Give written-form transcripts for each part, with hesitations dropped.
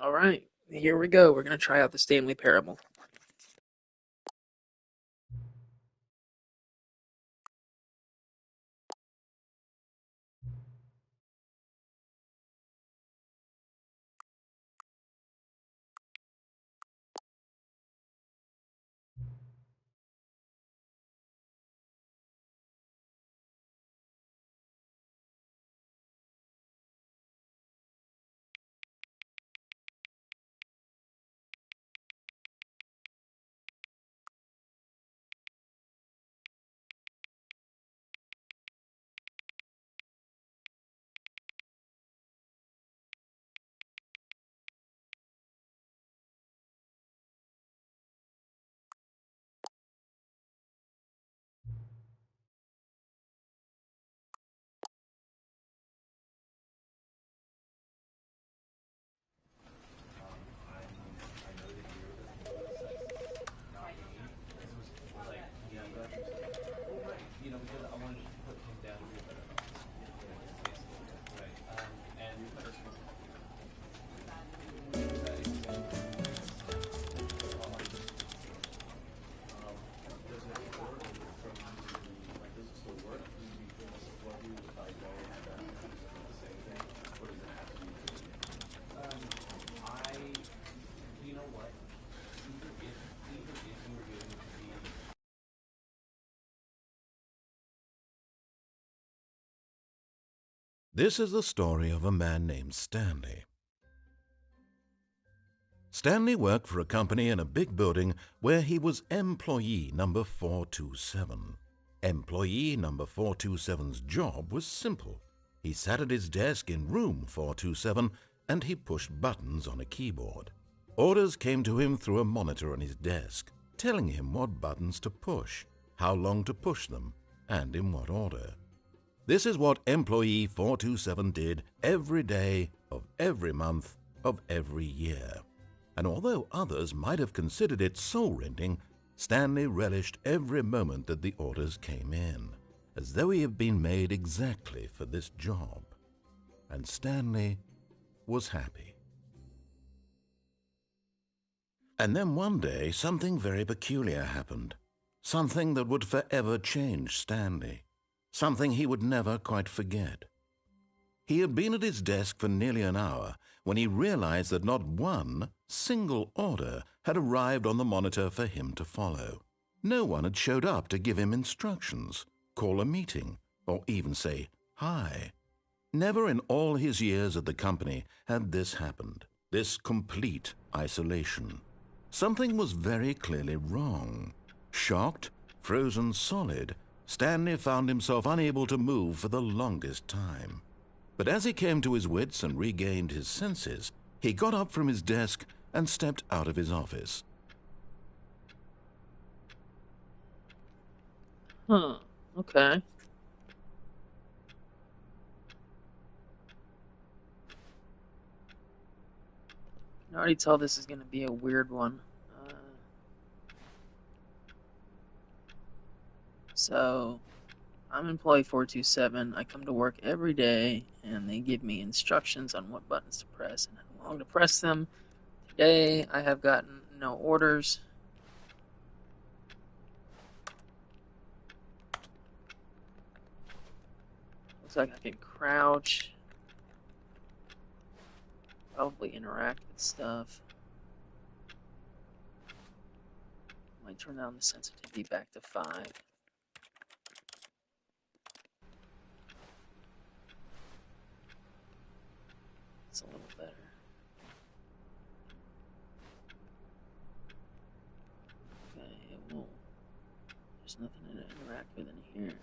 All right, here we go. We're going to try out the Stanley Parable. This is the story of a man named Stanley. Stanley worked for a company in a big building where he was employee number 427. Employee number 427's job was simple. He sat at his desk in room 427 and he pushed buttons on a keyboard. Orders came to him through a monitor on his desk, telling him what buttons to push, how long to push them, and in what order. This is what employee 427 did every day of every month of every year. And although others might have considered it soul-rending, Stanley relished every moment that the orders came in, as though he had been made exactly for this job. And Stanley was happy. And then one day, something very peculiar happened. Something that would forever change Stanley. Something he would never quite forget. He had been at his desk for nearly an hour when he realized that not one single order had arrived on the monitor for him to follow. No one had showed up to give him instructions, call a meeting, or even say hi. Never in all his years at the company had this happened, this complete isolation. Something was very clearly wrong. Shocked, frozen solid, Stanley found himself unable to move for the longest time. But as he came to his wits and regained his senses, he got up from his desk and stepped out of his office. Okay. I can already tell this is going to be a weird one. So, I'm employee 427. I come to work every day, and they give me instructions on what buttons to press and how long to press them. Today, I have gotten no orders. Looks like I can crouch. Probably interact with stuff. Might turn down the sensitivity back to 5. It's a little better. Okay, it won't. There's nothing to interact with in here.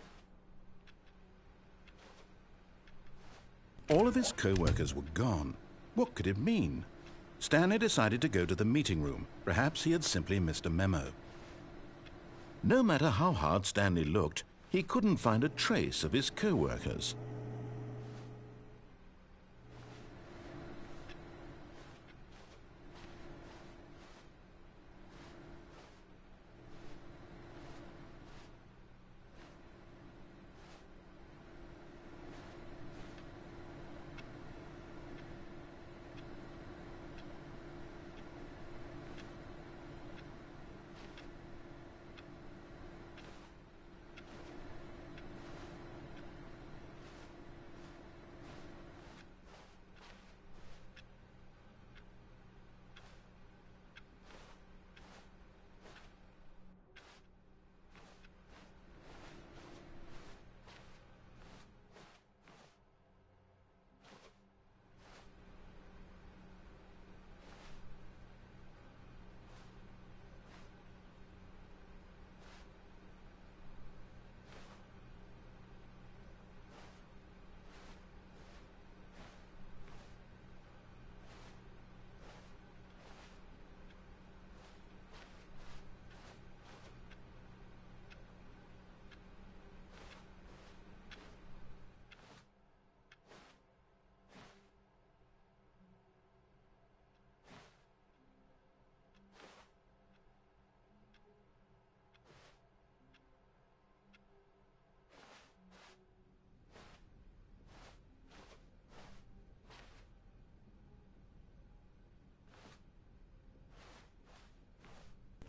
All of his co-workers were gone. What could it mean? Stanley decided to go to the meeting room. Perhaps he had simply missed a memo. No matter how hard Stanley looked, he couldn't find a trace of his co-workers.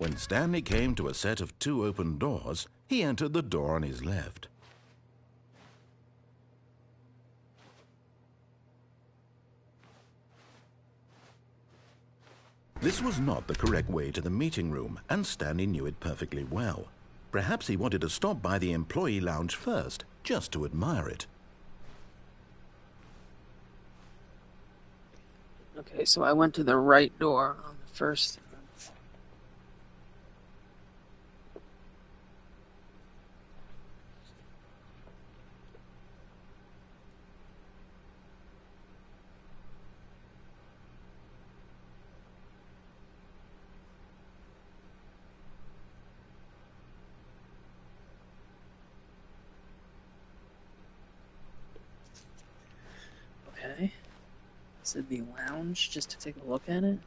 When Stanley came to a set of 2 open doors, he entered the door on his left. This was not the correct way to the meeting room, and Stanley knew it perfectly well. Perhaps he wanted to stop by the employee lounge first, just to admire it. Okay, so I went to the right door on the first. Okay. This is the lounge, just to take a look at it.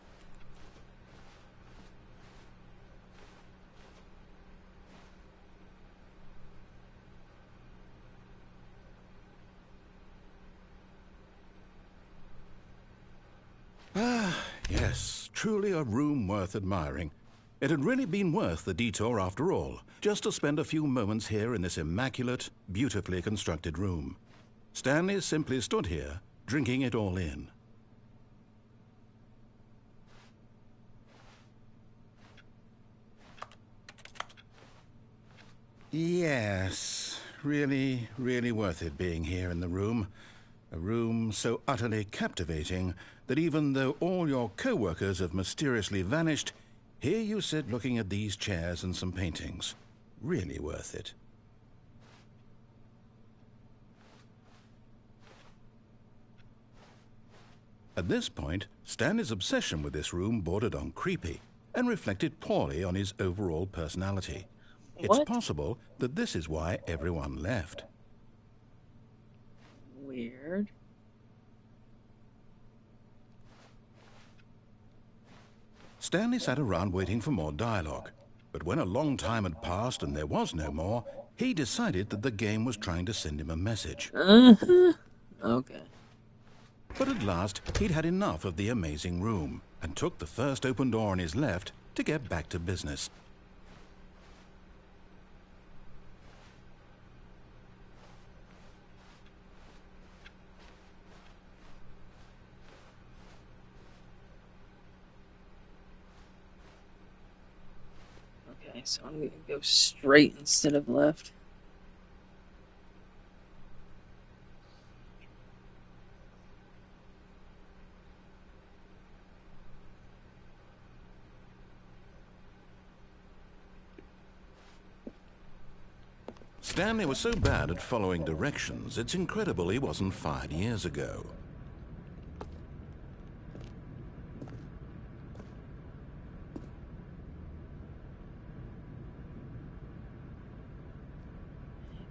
Ah, yes, truly a room worth admiring. It had really been worth the detour after all, just to spend a few moments here in this immaculate, beautifully constructed room. Stanley simply stood here, drinking it all in. Yes, really, really worth it being here in the room. A room so utterly captivating that even though all your co-workers have mysteriously vanished, here you sit looking at these chairs and some paintings. Really worth it. At this point, Stanley's obsession with this room bordered on creepy and reflected poorly on his overall personality. It's What? possible that this is why everyone left. Weird. Stanley sat around waiting for more dialogue, but when a long time had passed and there was no more, he decided that the game was trying to send him a message. Okay. But at last, he'd had enough of the amazing room and took the first open door on his left to get back to business. Okay, so I'm gonna go straight instead of left. Stanley was so bad at following directions, it's incredible he wasn't fired years ago.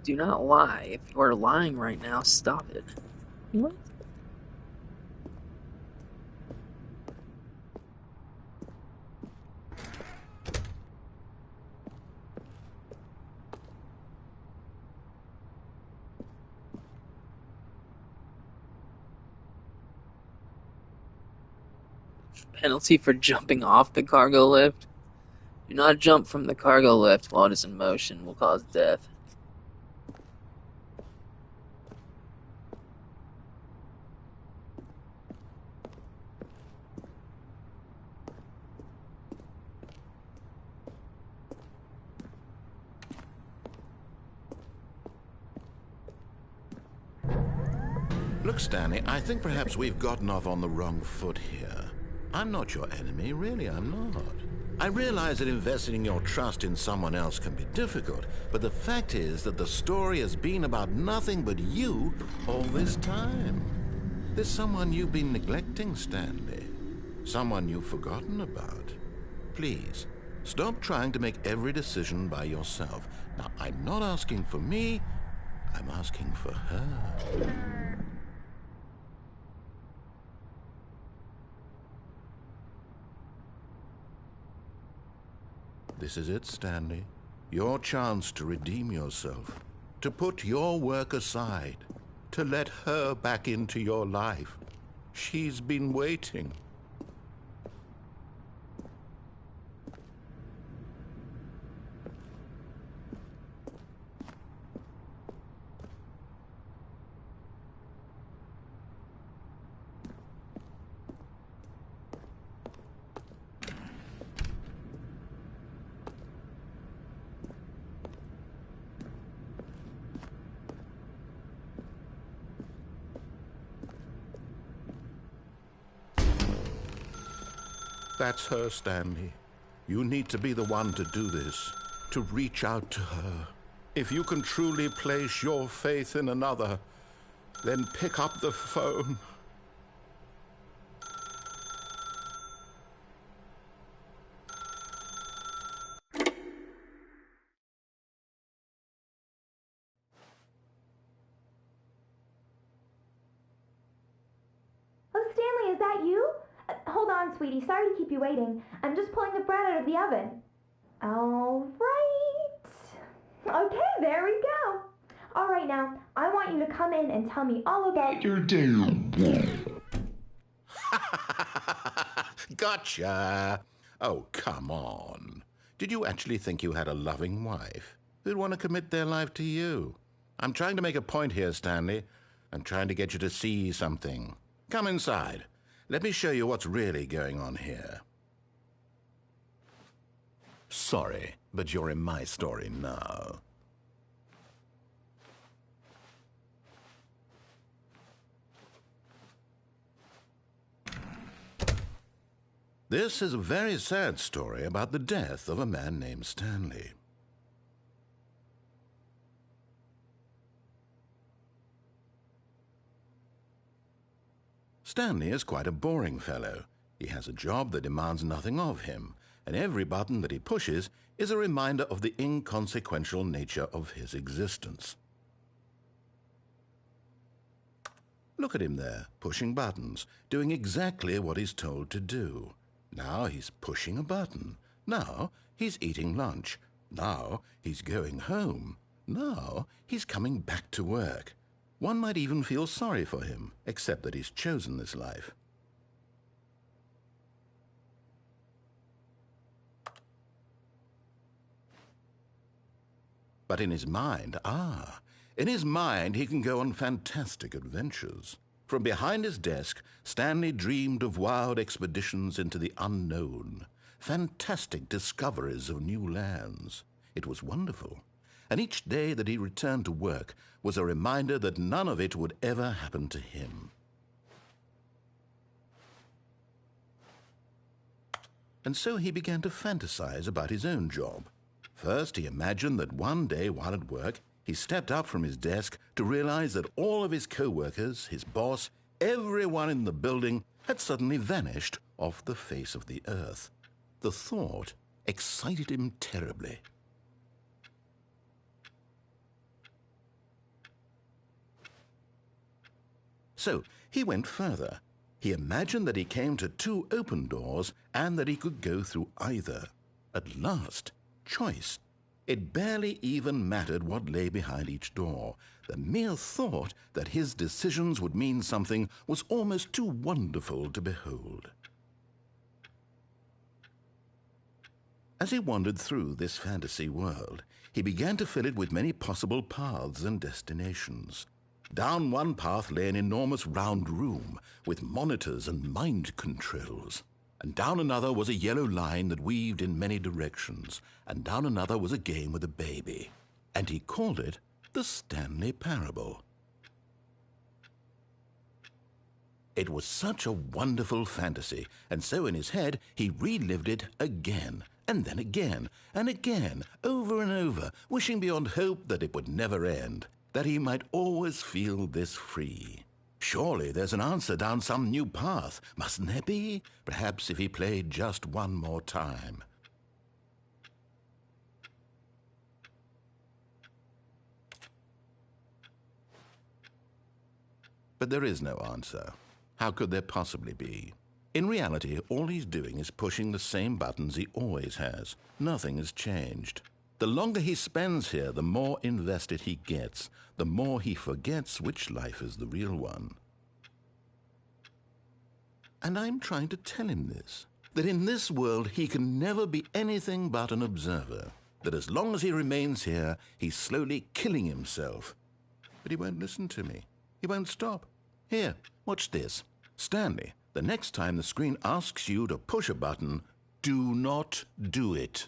Do not lie. If you are lying right now, stop it. What? Penalty for jumping off the cargo lift. Do not jump from the cargo lift while it is in motion. Will cause death. Look, Stanley, I think perhaps we've gotten off on the wrong foot here. I'm not your enemy, really, I'm not. I realize that investing your trust in someone else can be difficult, but the fact is that the story has been about nothing but you all this time. There's someone you've been neglecting, Stanley. Someone you've forgotten about. Please, stop trying to make every decision by yourself. Now, I'm not asking for me, I'm asking for her. This is it, Stanley. Your chance to redeem yourself, to put your work aside, to let her back into your life. She's been waiting. That's her, Stanley. You need to be the one to do this, to reach out to her. If you can truly place your faith in another, then pick up the phone. Oh, Stanley, is that you? Hold on, sweetie. Sorry to keep you waiting. I'm just pulling the bread out of the oven. All right. Okay, there we go. All right, now, I want you to come in and tell me all about your day. Gotcha. Oh, come on. Did you actually think you had a loving wife who'd want to commit their life to you? I'm trying to make a point here, Stanley. I'm trying to get you to see something. Come inside. Let me show you what's really going on here. Sorry, but you're in my story now. This is a very sad story about the death of a man named Stanley. Stanley is quite a boring fellow. He has a job that demands nothing of him, and every button that he pushes is a reminder of the inconsequential nature of his existence. Look at him there, pushing buttons, doing exactly what he's told to do. Now he's pushing a button. Now he's eating lunch. Now he's going home. Now he's coming back to work. One might even feel sorry for him, except that he's chosen this life. But in his mind, he can go on fantastic adventures. From behind his desk, Stanley dreamed of wild expeditions into the unknown, fantastic discoveries of new lands. It was wonderful. And each day that he returned to work was a reminder that none of it would ever happen to him. And so he began to fantasize about his own job. First, he imagined that one day while at work, he stepped up from his desk to realize that all of his co-workers, his boss, everyone in the building had suddenly vanished off the face of the earth. The thought excited him terribly. So he went further. He imagined that he came to two open doors and that he could go through either. At last, choice. It barely even mattered what lay behind each door. The mere thought that his decisions would mean something was almost too wonderful to behold. As he wandered through this fantasy world, he began to fill it with many possible paths and destinations. Down one path lay an enormous round room with monitors and mind controls. And down another was a yellow line that weaved in many directions, and down another was a game with a baby. And he called it the Stanley Parable. It was such a wonderful fantasy, and so in his head he relived it again, and then again, and again, over and over, wishing beyond hope that it would never end, that he might always feel this free. Surely there's an answer down some new path, mustn't there be? Perhaps if he played just one more time. But there is no answer. How could there possibly be? In reality, all he's doing is pushing the same buttons he always has. Nothing has changed. The longer he spends here, the more invested he gets, the more he forgets which life is the real one. And I'm trying to tell him this, that in this world he can never be anything but an observer, that as long as he remains here, he's slowly killing himself. But he won't listen to me. He won't stop. Here, watch this. Stanley, the next time the screen asks you to push a button, do not do it.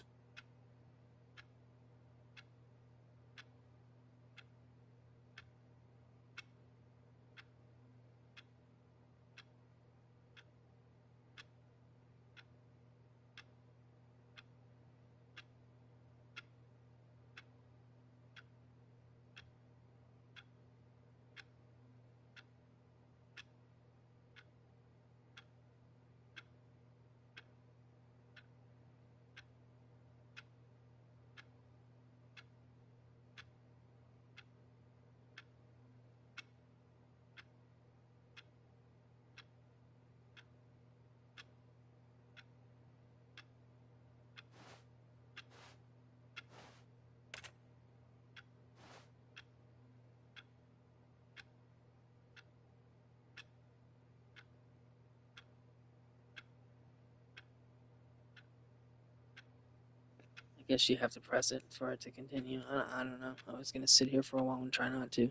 guess you have to press it for it to continue. I don't know. I was gonna sit here for a while and try not to.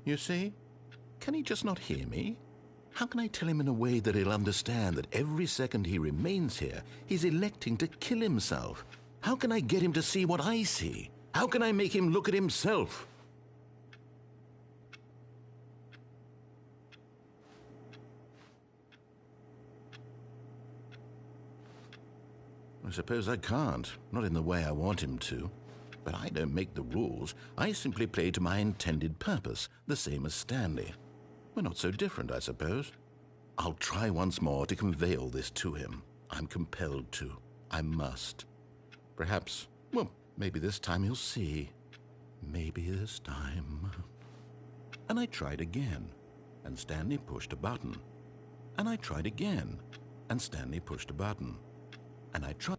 You see? Can he just not hear me? How can I tell him in a way that he'll understand that every second he remains here, he's electing to kill himself? How can I get him to see what I see? How can I make him look at himself? I suppose I can't, not in the way I want him to. But I don't make the rules. I simply play to my intended purpose, the same as Stanley. We're not so different, I suppose. I'll try once more to convey all this to him. I'm compelled to. I must. Perhaps, well, maybe this time he'll see. Maybe this time. And I tried again, and Stanley pushed a button. And I tried again, and Stanley pushed a button. And I tried.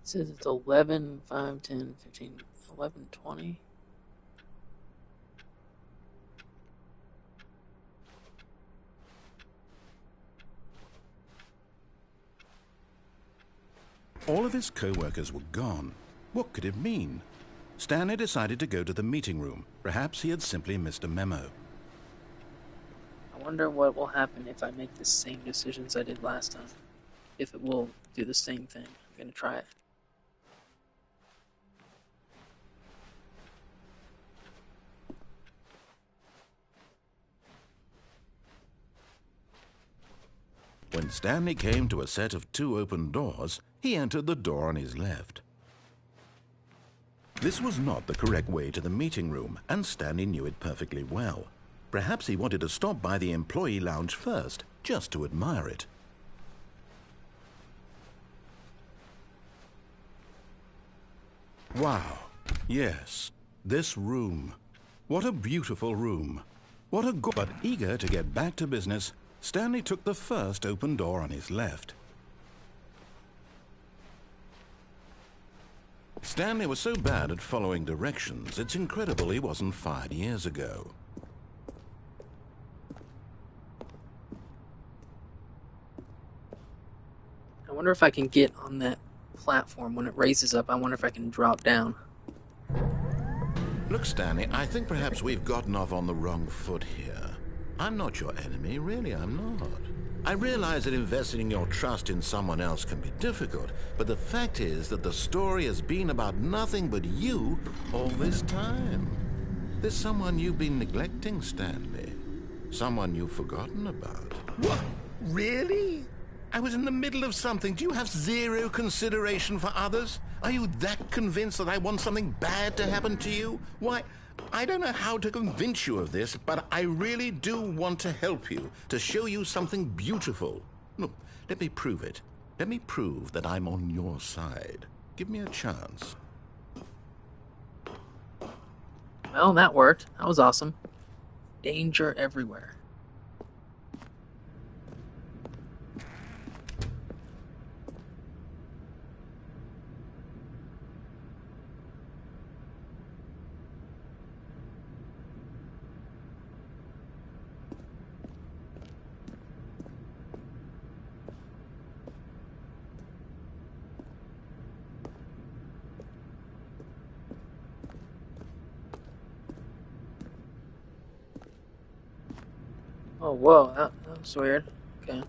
It says it's 11, 5, 10, 15, 11, 20. All of his co-workers were gone. What could it mean? Stanley decided to go to the meeting room. Perhaps he had simply missed a memo. I wonder what will happen if I make the same decisions I did last time. If it will do the same thing. I'm gonna try it. When Stanley came to a set of 2 open doors, he entered the door on his left. This was not the correct way to the meeting room, and Stanley knew it perfectly well. Perhaps he wanted to stop by the employee lounge first, just to admire it. Wow, yes, this room. What a beautiful room. What a But eager to get back to business, Stanley took the first open door on his left. Stanley was so bad at following directions, it's incredible he wasn't fired years ago. I wonder if I can get on that platform when it raises up. I wonder if I can drop down. Look, Stanley, I think perhaps we've gotten off on the wrong foot here. I'm not your enemy, really, I'm not. I realize that investing your trust in someone else can be difficult, but the fact is that the story has been about nothing but you all this time. There's someone you've been neglecting, Stanley. Someone you've forgotten about. What? Really? I was in the middle of something. Do you have zero consideration for others? Are you that convinced that I want something bad to happen to you? Why, I don't know how to convince you of this, but I really do want to help you, to show you something beautiful. Look, let me prove it. Let me prove that I'm on your side. Give me a chance. Well, that worked. That was awesome. Danger everywhere. Oh, whoa, that's weird. Okay.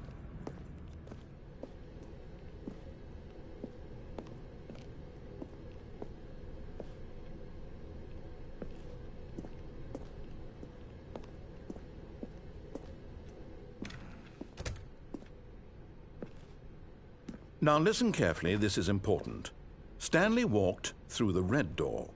Now listen carefully, this is important. Stanley walked through the red door.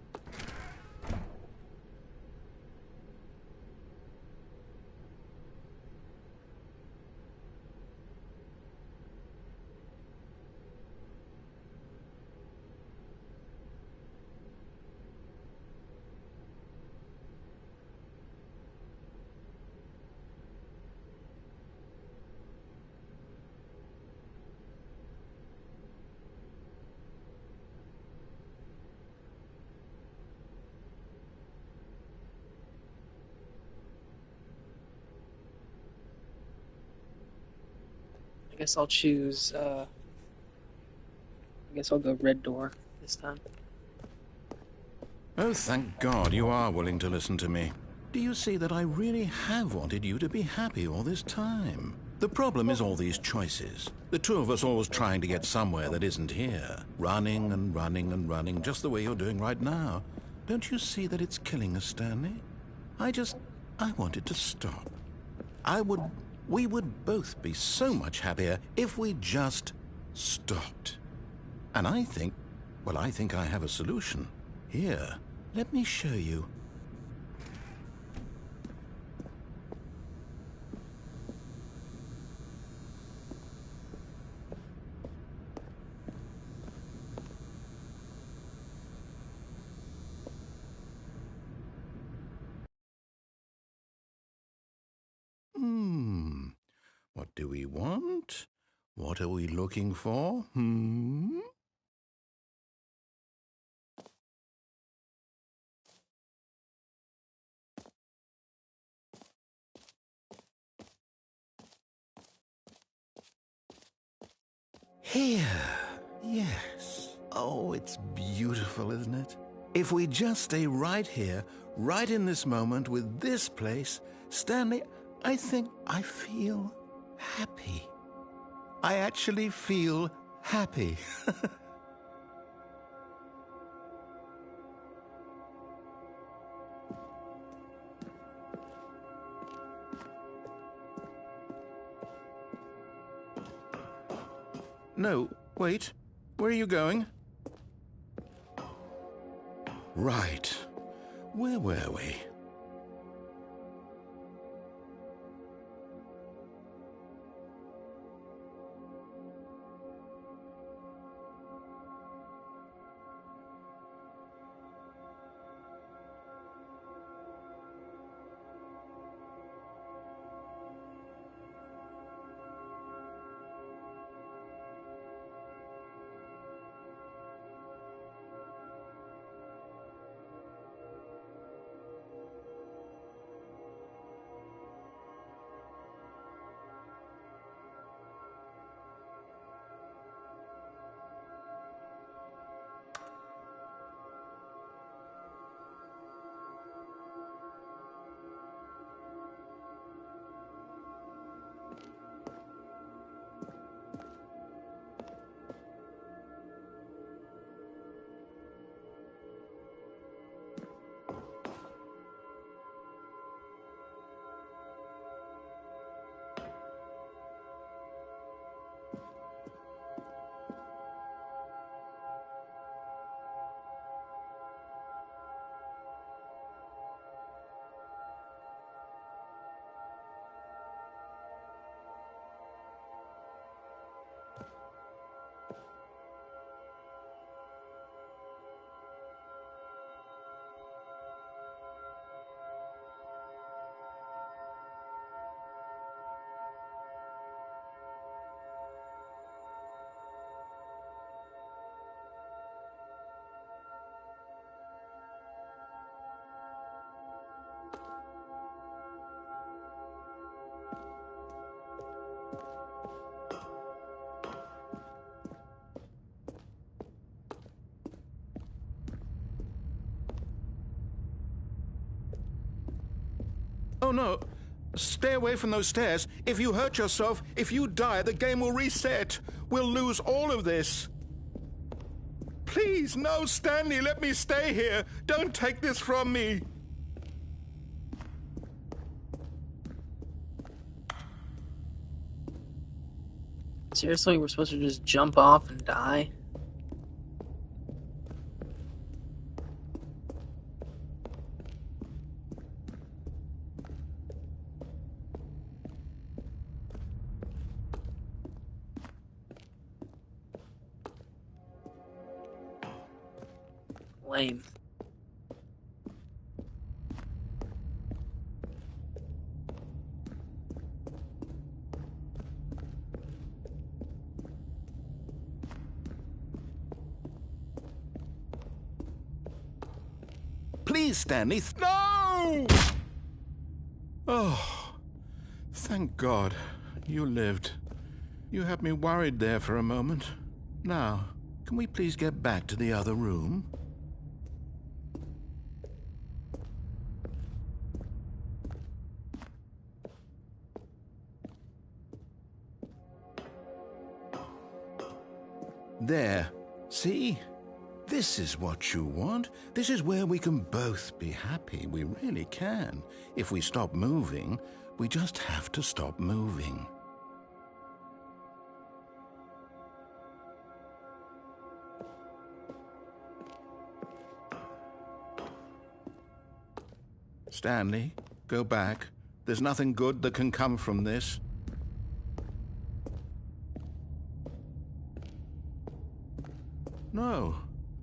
I guess I'll choose, I guess I'll go red door this time. Oh, thank God you are willing to listen to me. Do you see that I really have wanted you to be happy all this time? The problem is all these choices. The two of us always trying to get somewhere that isn't here. Running and running and running, just the way you're doing right now. Don't you see that it's killing us, Stanley? I wanted to stop. We would both be so much happier if we just stopped. And I think I have a solution. Here, let me show you. What do we want? What are we looking for? Here. Yes. Oh, it's beautiful, isn't it? If we just stay right here, right in this moment with this place, Stanley, I think I feel happy. I actually feel happy. No, wait. Where are you going? Right. Where were we? Oh, no. Stay away from those stairs. If you hurt yourself, if you die, the game will reset. We'll lose all of this. Please, no, Stanley, let me stay here. Don't take this from me. Seriously, we're supposed to just jump off and die? Lame. Please, Stanley. No! Oh, thank God you lived. You had me worried there for a moment. Now, can we please get back to the other room? There. See? This is what you want. This is where we can both be happy. We really can. If we stop moving, we just have to stop moving. Stanley, go back. There's nothing good that can come from this. No.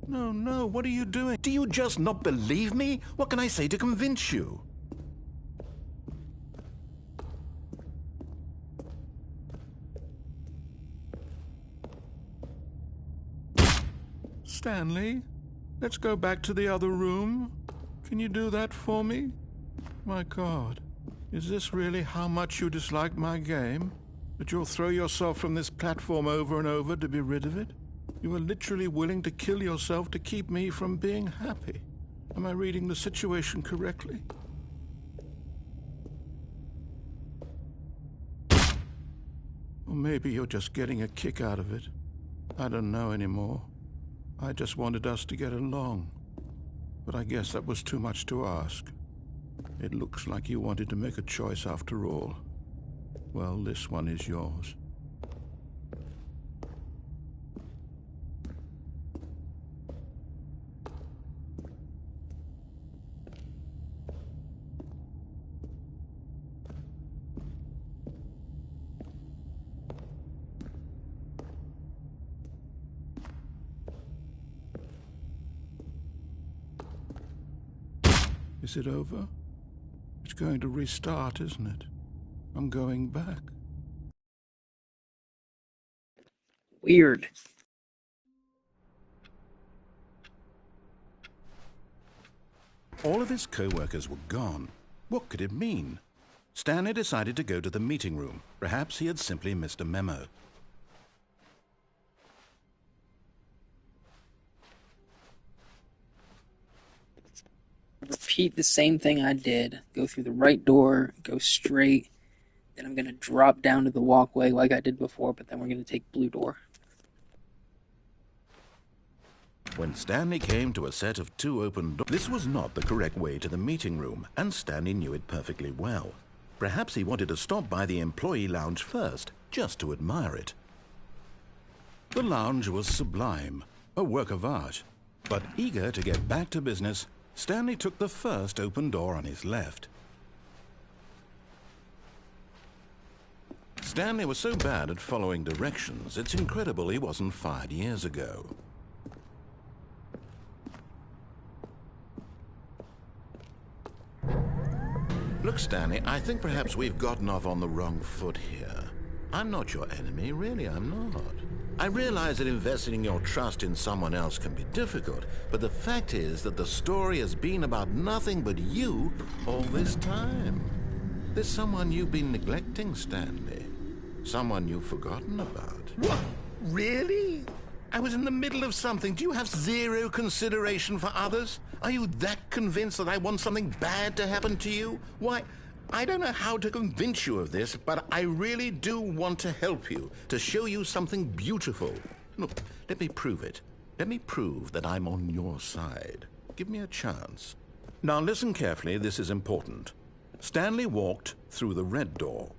No, no, what are you doing? Do you just not believe me? What can I say to convince you? Stanley, let's go back to the other room. Can you do that for me? My God, is this really how much you dislike my game? That you'll throw yourself from this platform over and over to be rid of it? You are literally willing to kill yourself to keep me from being happy. Am I reading the situation correctly? Or maybe you're just getting a kick out of it. I don't know anymore. I just wanted us to get along. But I guess that was too much to ask. It looks like you wanted to make a choice after all. Well, this one is yours. Is it over? It's going to restart, isn't it? I'm going back. Weird. All of his co-workers were gone. What could it mean? Stanley decided to go to the meeting room. Perhaps he had simply missed a memo. Repeat the same thing I did. Go through the right door, go straight. Then I'm going to drop down to the walkway like I did before, but then we're going to take blue door. When Stanley came to a set of 2 open doors, this was not the correct way to the meeting room, and Stanley knew it perfectly well. Perhaps he wanted to stop by the employee lounge first, just to admire it. The lounge was sublime, a work of art. But eager to get back to business, Stanley took the first open door on his left. Stanley was so bad at following directions, it's incredible he wasn't fired years ago. Look, Stanley, I think perhaps we've gotten off on the wrong foot here. I'm not your enemy, really, I'm not. I realize that investing your trust in someone else can be difficult, but the fact is that the story has been about nothing but you all this time. There's someone you've been neglecting, Stanley. Someone you've forgotten about. What? Really? I was in the middle of something. Do you have zero consideration for others? Are you that convinced that I want something bad to happen to you? Why, I don't know how to convince you of this, but I really do want to help you, to show you something beautiful. Look, let me prove it. Let me prove that I'm on your side. Give me a chance. Now listen carefully, this is important. Stanley walked through the red door.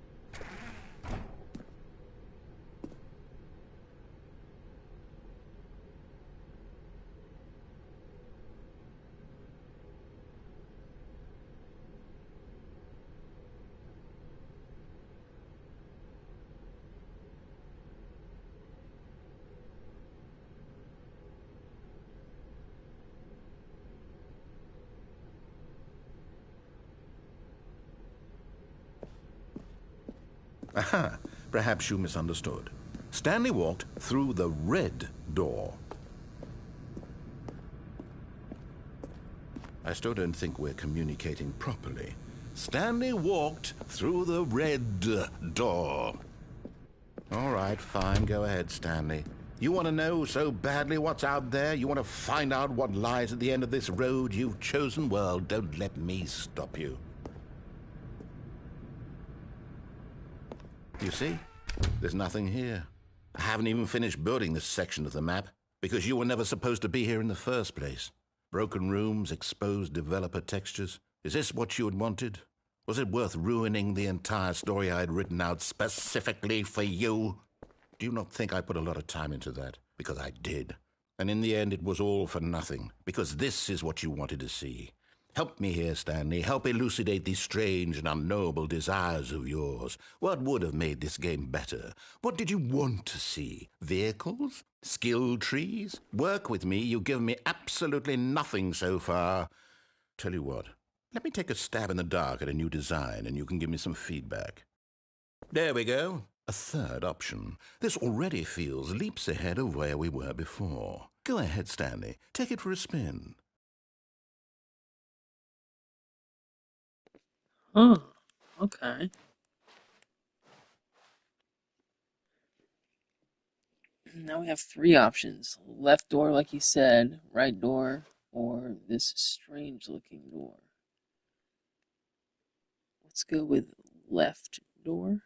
Aha, perhaps you misunderstood. Stanley walked through the red door. I still don't think we're communicating properly. Stanley walked through the red door. All right, fine, go ahead, Stanley. You want to know so badly what's out there? You want to find out what lies at the end of this road you've chosen? Well, don't let me stop you. You see? There's nothing here. I haven't even finished building this section of the map because you were never supposed to be here in the first place. Broken rooms, exposed developer textures. Is this what you had wanted? Was it worth ruining the entire story I had written out specifically for you? Do you not think I put a lot of time into that? Because I did. And in the end, it was all for nothing. Because this is what you wanted to see. Help me here, Stanley. Help elucidate these strange and unknowable desires of yours. What would have made this game better? What did you want to see? Vehicles? Skill trees? Work with me. You've given me absolutely nothing so far. Tell you what. Let me take a stab in the dark at a new design, and you can give me some feedback. There we go. A third option. This already feels leaps ahead of where we were before. Go ahead, Stanley. Take it for a spin. Oh, okay. Now we have three options. Left door, like you said, right door, or this strange looking door. Let's go with left door.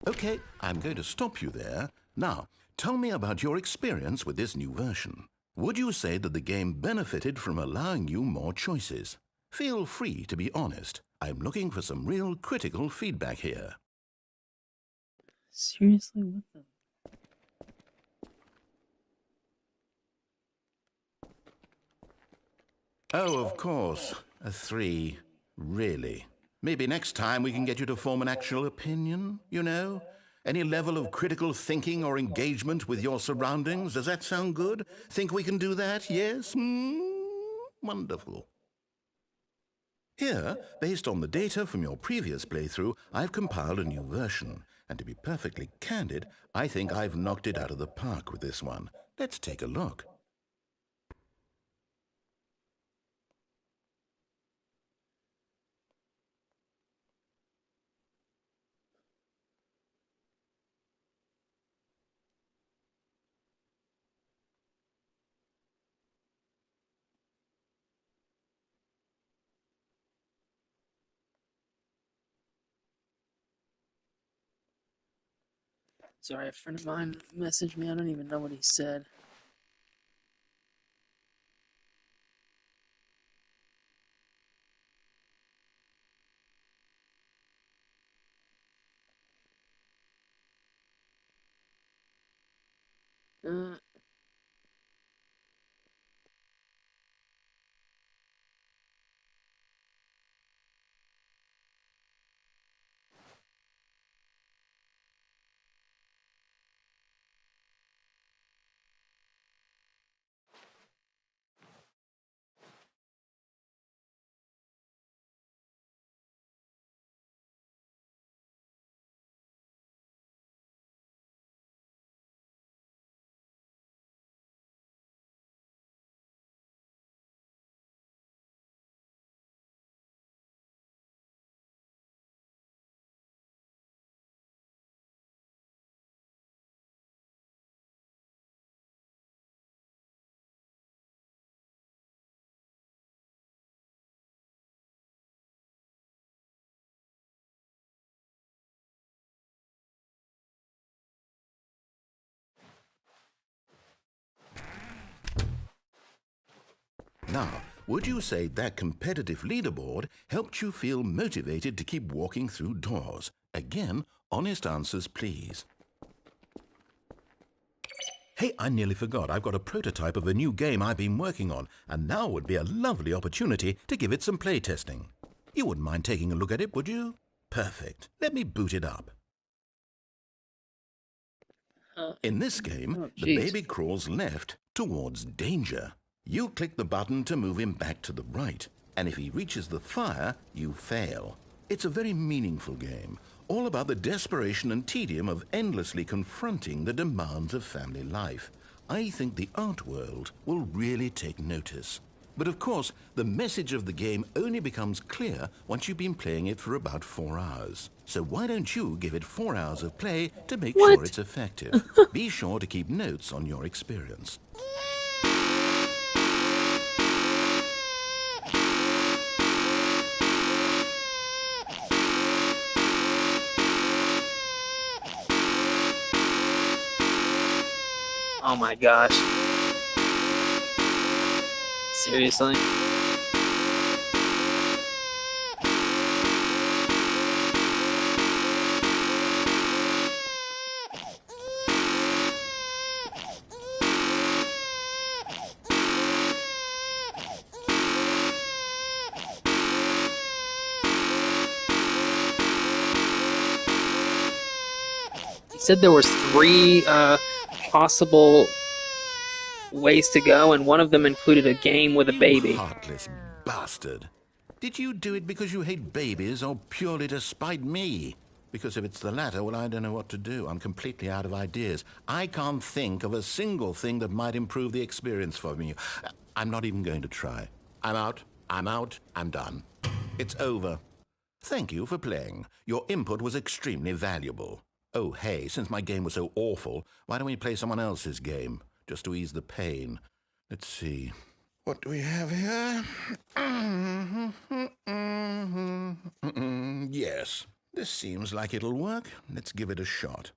Okay, I'm going to stop you there. Now, tell me about your experience with this new version. Would you say that the game benefited from allowing you more choices? Feel free to be honest. I'm looking for some real critical feedback here. Seriously, what the? Oh, of course. A 3. Really? Maybe next time we can get you to form an actual opinion, you know? Any level of critical thinking or engagement with your surroundings? Does that sound good? Think we can do that? Yes? Wonderful. Here, based on the data from your previous playthrough, I've compiled a new version. And to be perfectly candid, I think I've knocked it out of the park with this one. Let's take a look. Sorry, a friend of mine messaged me. I don't even know what he said. Uh, Now, would you say that competitive leaderboard helped you feel motivated to keep walking through doors? Again, honest answers, please. Hey, I nearly forgot. I've got a prototype of a new game I've been working on, and now would be a lovely opportunity to give it some playtesting. You wouldn't mind taking a look at it, would you? Perfect. Let me boot it up. In this game, the baby crawls left towards danger. You click the button to move him back to the right, and if he reaches the fire, you fail. It's a very meaningful game, all about the desperation and tedium of endlessly confronting the demands of family life. I think the art world will really take notice. But of course, the message of the game only becomes clear once you've been playing it for about 4 hours. So why don't you give it 4 hours of play to make sure it's effective? Be sure to keep notes on your experience. Oh my gosh. Seriously? He said there was 3 possible ways to go, and one of them included a game with a baby. You heartless bastard. Did you do it because you hate babies or purely to spite me? Because if it's the latter, well, I don't know what to do. I'm completely out of ideas. I can't think of a single thing that might improve the experience for me. I'm not even going to try. I'm out. I'm done. It's over. Thank you for playing. Your input was extremely valuable. Oh, hey, since my game was so awful, why don't we play someone else's game? Just to ease the pain. Let's see. What do we have here? Yes, this seems like it'll work. Let's give it a shot.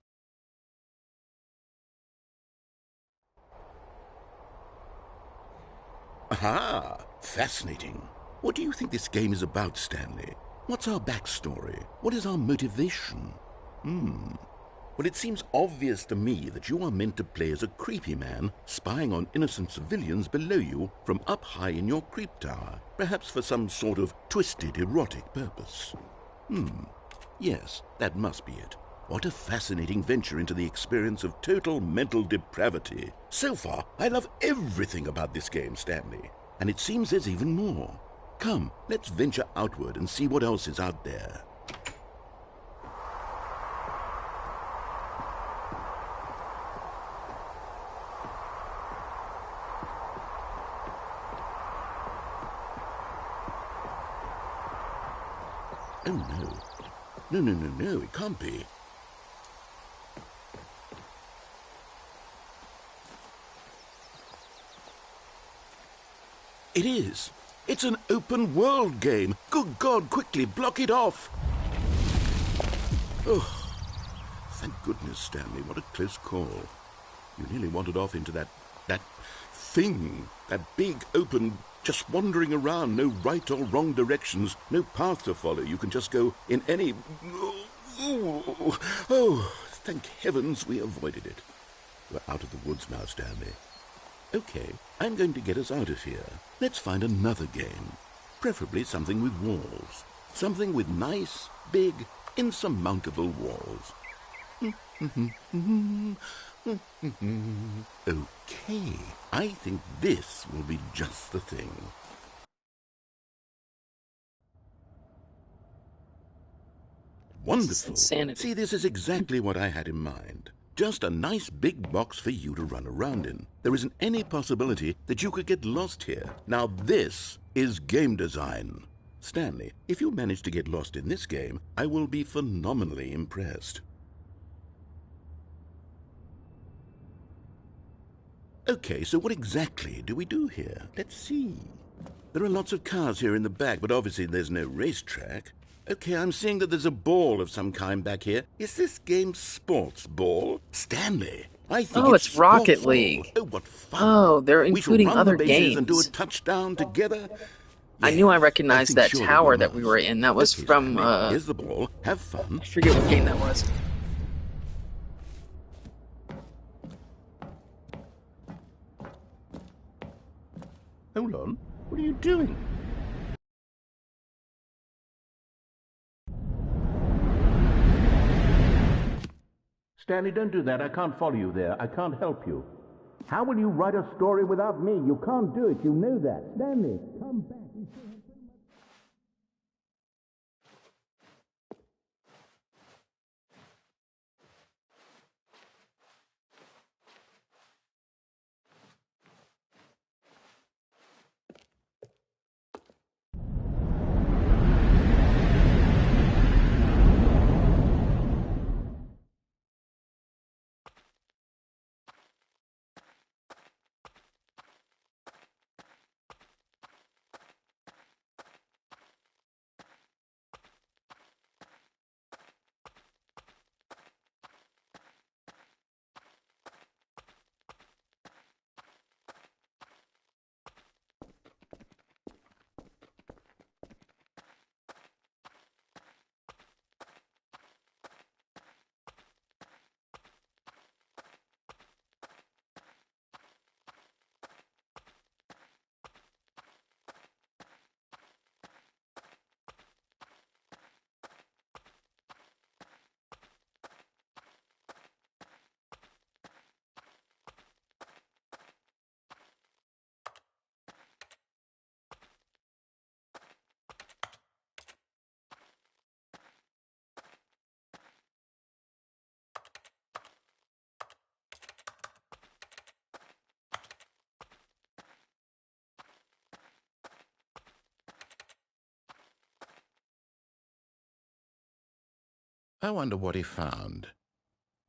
Aha! Fascinating. What do you think this game is about, Stanley? What's our backstory? What is our motivation? Well, it seems obvious to me that you are meant to play as a creepy man spying on innocent civilians below you from up high in your creep tower, perhaps for some sort of twisted erotic purpose. Yes, that must be it. What a fascinating venture into the experience of total mental depravity. So far, I love everything about this game, Stanley. And it seems there's even more. Come, let's venture outward and see what else is out there. Oh, no. No, it can't be. It is. It's an open world game. Good God, quickly block it off. Oh, thank goodness, Stanley. What a close call. You nearly wandered off into that thing. That big, open, just wandering around. No right or wrong directions. No path to follow. You can just go in any... Oh, thank heavens we avoided it. We're out of the woods now, Stanley. Okay, I'm going to get us out of here. Let's find another game. Preferably something with walls. Something with nice, big, insurmountable walls. Okay, I think this will be just the thing. Wonderful. See, this is exactly what I had in mind. Just a nice big box for you to run around in. There isn't any possibility that you could get lost here. Now this is game design. Stanley, if you manage to get lost in this game, I will be phenomenally impressed. Okay, so what exactly do we do here? Let's see. There are lots of cars here in the back, but obviously there's no racetrack. Okay, I'm seeing that there's a ball of some kind back here. Is this game sports ball? Stanley, I think Oh, it's it's Rocket sportsball. League. Oh, what fun. Oh, they're We shall including run the other bases and do a games. touchdown together. I knew I Yes, I recognized think that surely we tower that we were must. in. That was Okay, from, Stanley, here's the ball. Have fun. I forget what game that was. Hold on. What are you doing? Stanley, don't do that. I can't follow you there. I can't help you. How will you write a story without me? You can't do it. You know that. Stanley, come back. I wonder what he found.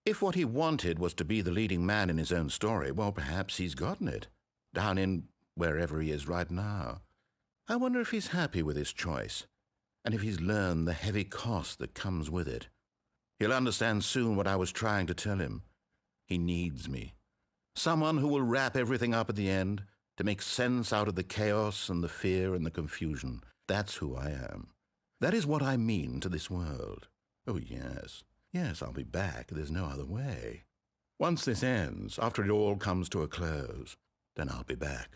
If what he wanted was to be the leading man in his own story, well, perhaps he's gotten it, down in wherever he is right now. I wonder if he's happy with his choice, and if he's learned the heavy cost that comes with it. He'll understand soon what I was trying to tell him. He needs me. Someone who will wrap everything up at the end, to make sense out of the chaos and the fear and the confusion. That's who I am. That is what I mean to this world. Oh, yes. Yes, I'll be back. There's no other way. Once this ends, after it all comes to a close, then I'll be back.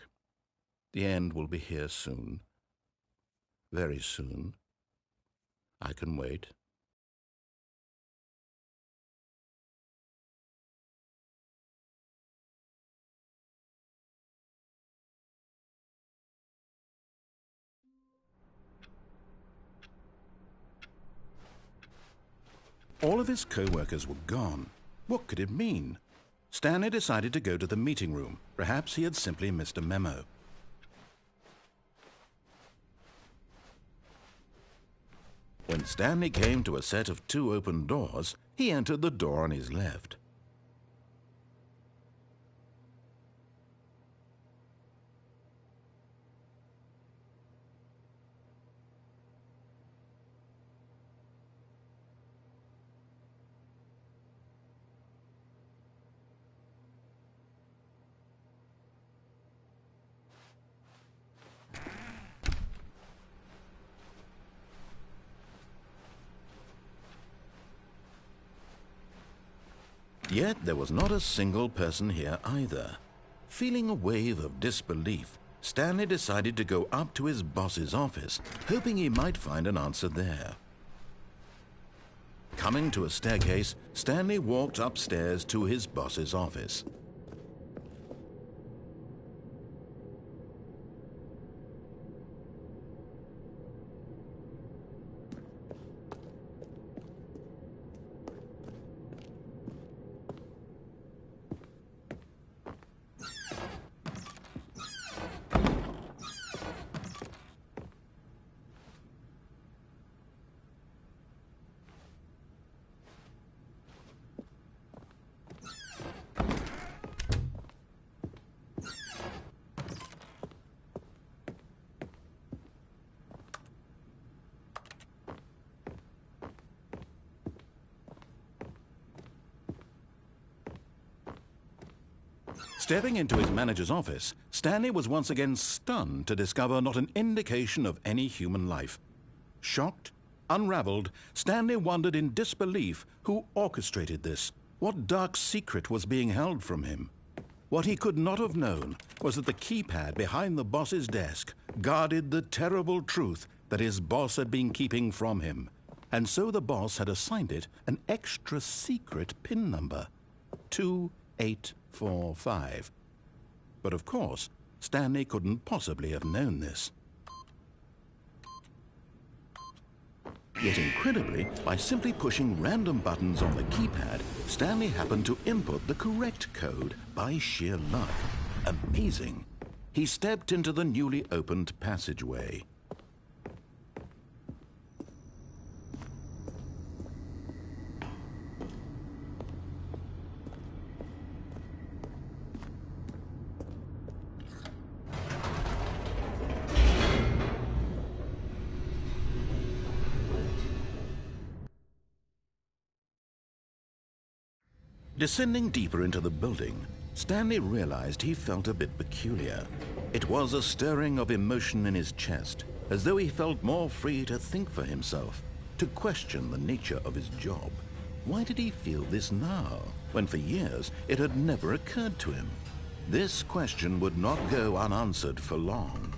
The end will be here soon. Very soon. I can wait. All of his co-workers were gone. What could it mean? Stanley decided to go to the meeting room. Perhaps he had simply missed a memo. When Stanley came to a set of 2 open doors, he entered the door on his left. Yet there was not a single person here either. Feeling a wave of disbelief, Stanley decided to go up to his boss's office, hoping he might find an answer there. Coming to a staircase, Stanley walked upstairs to his boss's office. Stepping into his manager's office, Stanley was once again stunned to discover not an indication of any human life. Shocked, unraveled, Stanley wondered in disbelief who orchestrated this. What dark secret was being held from him? What he could not have known was that the keypad behind the boss's desk guarded the terrible truth that his boss had been keeping from him. And so the boss had assigned it an extra secret PIN number, 2845. But of course, Stanley couldn't possibly have known this. Yet incredibly, by simply pushing random buttons on the keypad, Stanley happened to input the correct code by sheer luck. Amazing. He stepped into the newly opened passageway. Descending deeper into the building, Stanley realized he felt a bit peculiar. It was a stirring of emotion in his chest, as though he felt more free to think for himself, to question the nature of his job. Why did he feel this now, when for years it had never occurred to him? This question would not go unanswered for long.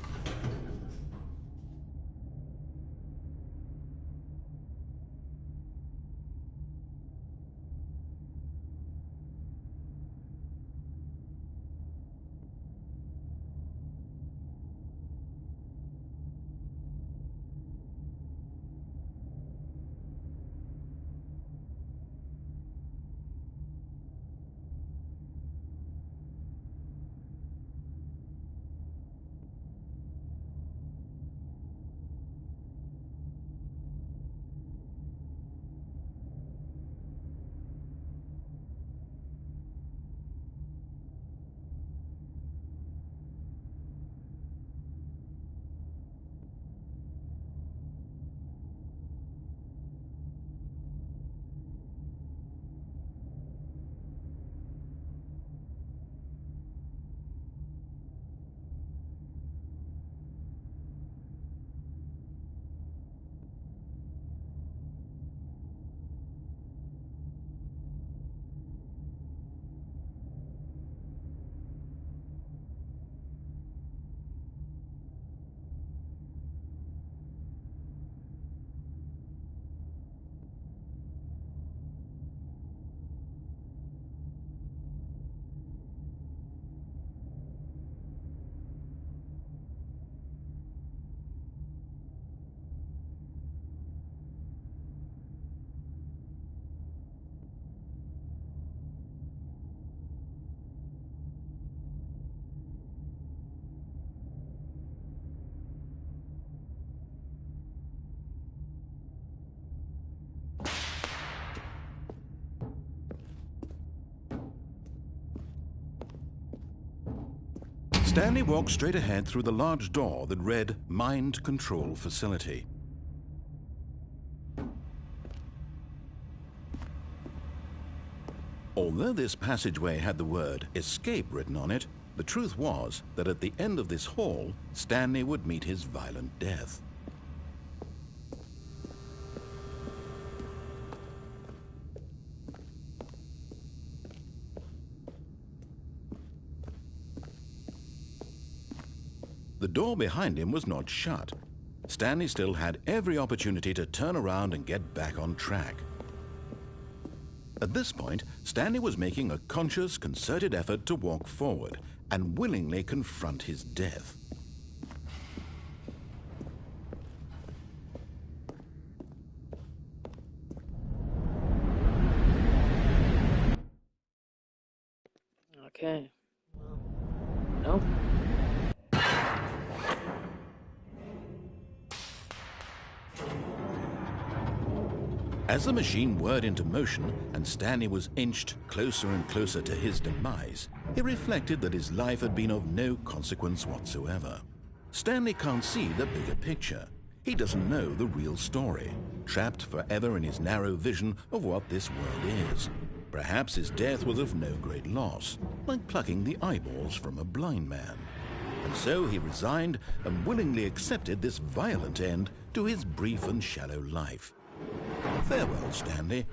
Stanley walked straight ahead through the large door that read Mind Control Facility. Although this passageway had the word Escape written on it, the truth was that at the end of this hall, Stanley would meet his violent death. The door behind him was not shut. Stanley still had every opportunity to turn around and get back on track. At this point, Stanley was making a conscious, concerted effort to walk forward and willingly confront his death. Okay. Well, no. As the machine whirred into motion and Stanley was inched closer and closer to his demise, he reflected that his life had been of no consequence whatsoever. Stanley can't see the bigger picture. He doesn't know the real story, trapped forever in his narrow vision of what this world is. Perhaps his death was of no great loss. like plucking the eyeballs from a blind man. And so he resigned and willingly accepted this violent end to his brief and shallow life. Farewell, Stanley.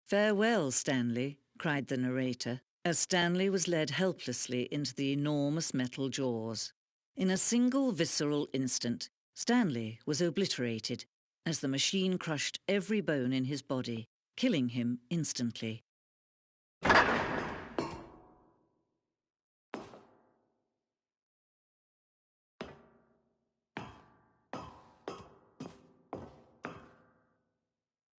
"Farewell, Stanley," cried the narrator, as Stanley was led helplessly into the enormous metal jaws. In a single visceral instant, Stanley was obliterated as the machine crushed every bone in his body, killing him instantly.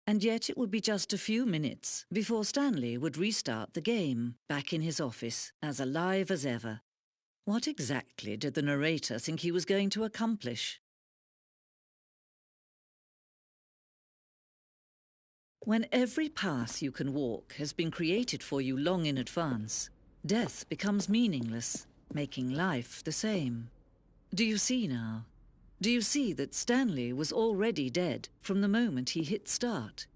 And yet it would be just a few minutes before Stanley would restart the game, back in his office, as alive as ever. What exactly did the narrator think he was going to accomplish? When every path you can walk has been created for you long in advance, death becomes meaningless, making life the same. Do you see now? Do you see that Stanley was already dead from the moment he hit start?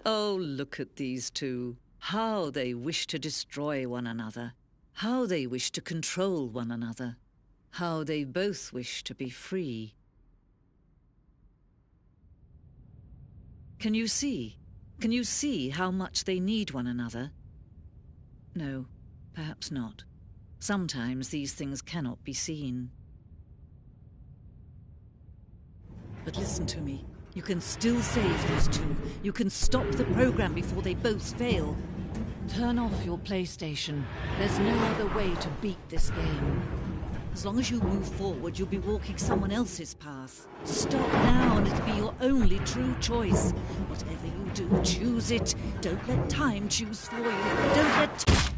Oh, look at these two. How they wish to destroy one another. How they wish to control one another. How they both wish to be free. Can you see? Can you see how much they need one another? No, perhaps not. Sometimes these things cannot be seen. But listen to me. You can still save those two. You can stop the program before they both fail. Turn off your PlayStation. There's no other way to beat this game. As long as you move forward, you'll be walking someone else's path. Stop now and it'll be your only true choice. Whatever you do, choose it. Don't let time choose for you. Don't let...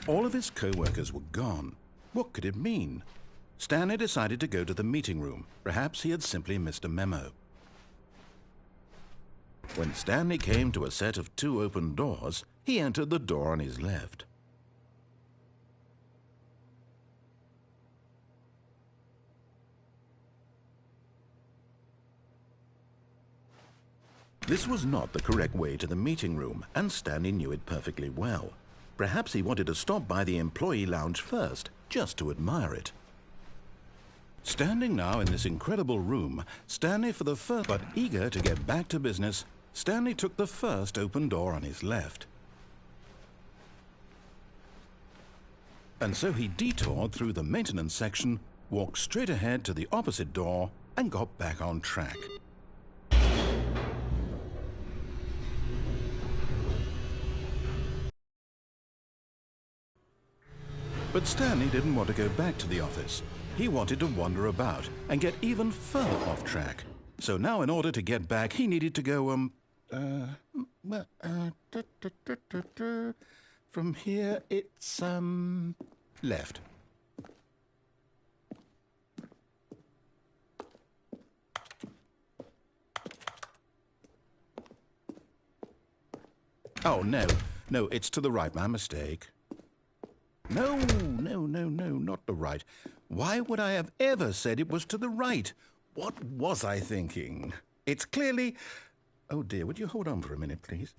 All of his co-workers were gone. What could it mean? Stanley decided to go to the meeting room. Perhaps he had simply missed a memo. When Stanley came to a set of 2 open doors, he entered the door on his left. This was not the correct way to the meeting room, and Stanley knew it perfectly well. Perhaps he wanted to stop by the employee lounge first, just to admire it. Standing now in this incredible room, Stanley for the first, but eager to get back to business, Stanley took the first open door on his left. And so he detoured through the maintenance section, walked straight ahead to the opposite door, and got back on track. But Stanley didn't want to go back to the office. He wanted to wander about and get even further off track. So now in order to get back, he needed to go, from here it's, left. Oh, no, it's to the right, my mistake. No, not the right. Why would I have ever said it was to the right? What was I thinking? It's clearly... Oh dear, would you hold on for a minute, please?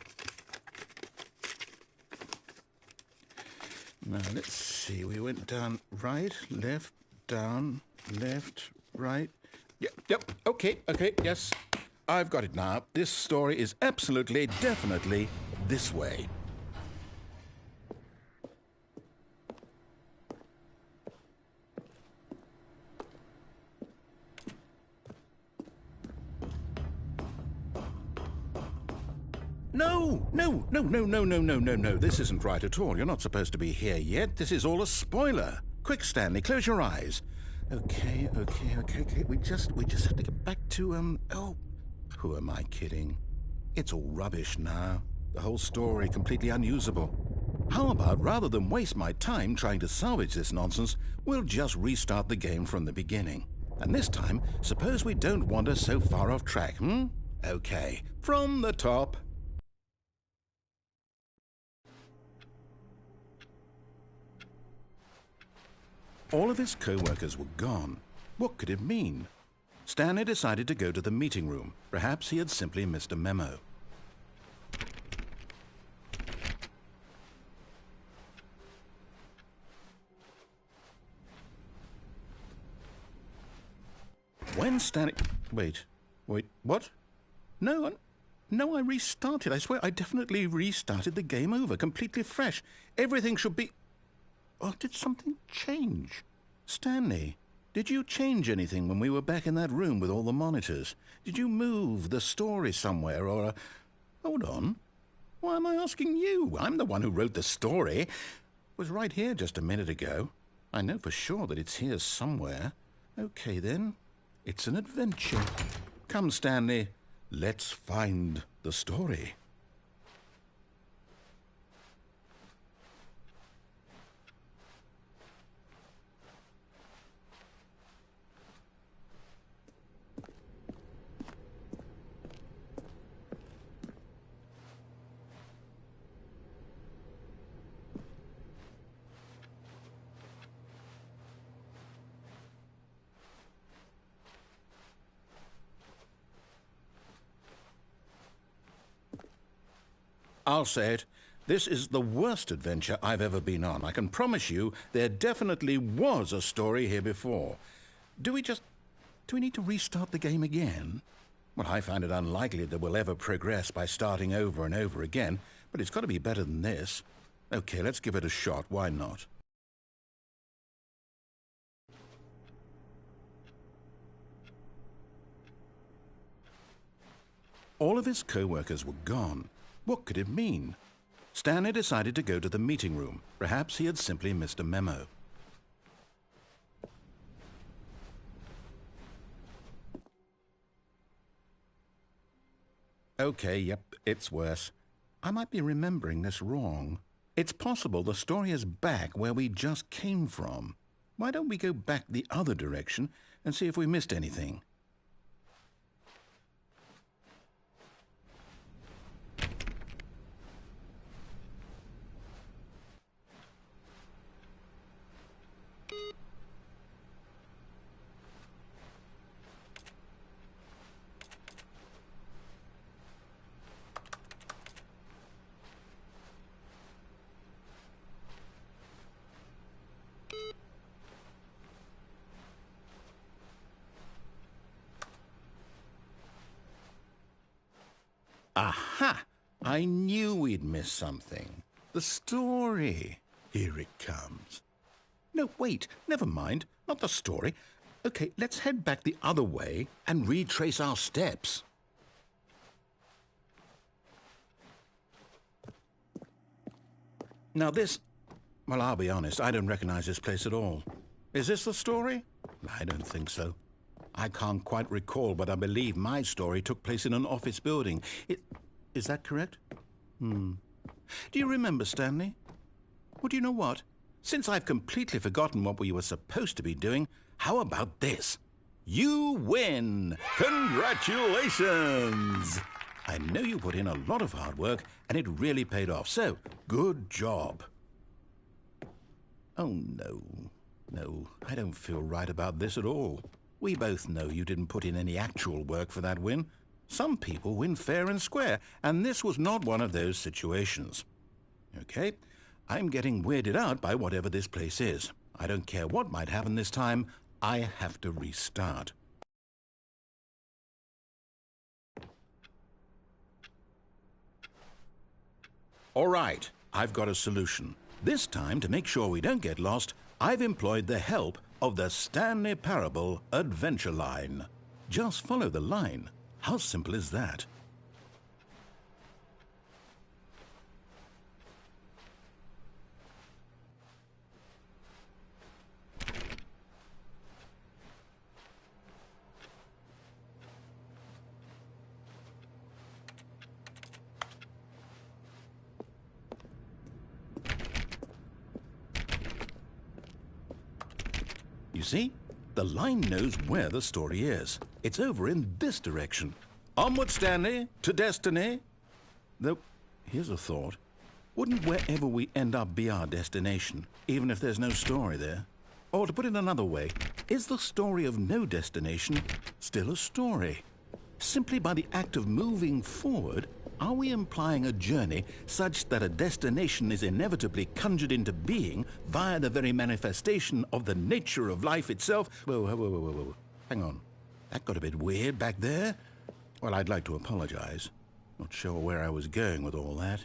Now, let's see. We went down right, left, down, left, right. Yep, okay, yes. I've got it now. This story is absolutely, definitely this way. No. This isn't right at all. You're not supposed to be here yet. This is all a spoiler. Quick, Stanley, close your eyes. Okay. We just have to get back to, oh, who am I kidding? It's all rubbish now. The whole story completely unusable. How about, rather than waste my time trying to salvage this nonsense, we'll just restart the game from the beginning. And this time, suppose we don't wander so far off track, Okay, from the top. All of his co-workers were gone. What could it mean? Stanley decided to go to the meeting room. Perhaps he had simply missed a memo. When Stanley... Wait, what? No, I restarted. I swear I definitely restarted the game over, completely fresh. Everything should be... Oh, did something change? Stanley, did you change anything when we were back in that room with all the monitors? Did you move the story somewhere or... Hold on. Why am I asking you? I'm the one who wrote the story. It was right here just a minute ago. I know for sure that it's here somewhere. Okay, then. It's an adventure. Come, Stanley. Let's find the story. I'll say it. This is the worst adventure I've ever been on. I can promise you there definitely was a story here before. Do we need to restart the game again? Well, I find it unlikely that we'll ever progress by starting over and over again, but it's got to be better than this. Okay, let's give it a shot. Why not? All of his co-workers were gone. What could it mean? Stanley decided to go to the meeting room. Perhaps he had simply missed a memo. Okay, yep, it's worse. I might be remembering this wrong. It's possible the story is back where we just came from. Why don't we go back the other direction and see if we missed anything? Aha! I knew we'd miss something. The story. Here it comes. No, wait, never mind. Not the story. Okay, let's head back the other way and retrace our steps. Now this... Well, I'll be honest, I don't recognize this place at all. Is this the story? I don't think so. I can't quite recall, but I believe my story took place in an office building. Is that correct? Do you remember, Stanley? Well, do you know what? Since I've completely forgotten what we were supposed to be doing, how about this? You win! Congratulations! I know you put in a lot of hard work, and it really paid off, so good job. Oh, no. No, I don't feel right about this at all. We both know you didn't put in any actual work for that win. Some people win fair and square, and this was not one of those situations. Okay, I'm getting weirded out by whatever this place is. I don't care what might happen this time. I have to restart. All right, I've got a solution. This time, to make sure we don't get lost, I've employed the help of the Stanley Parable Adventure Line. Just follow the line. How simple is that? You see? The line knows where the story is. It's over in this direction. Onward, Stanley, to destiny. Though, here's a thought. Wouldn't wherever we end up be our destination, even if there's no story there? Or to put it another way, is the story of no destination still a story? Simply by the act of moving forward, are we implying a journey such that a destination is inevitably conjured into being via the very manifestation of the nature of life itself? Whoa. Hang on. That got a bit weird back there. Well, I'd like to apologize. Not sure where I was going with all that.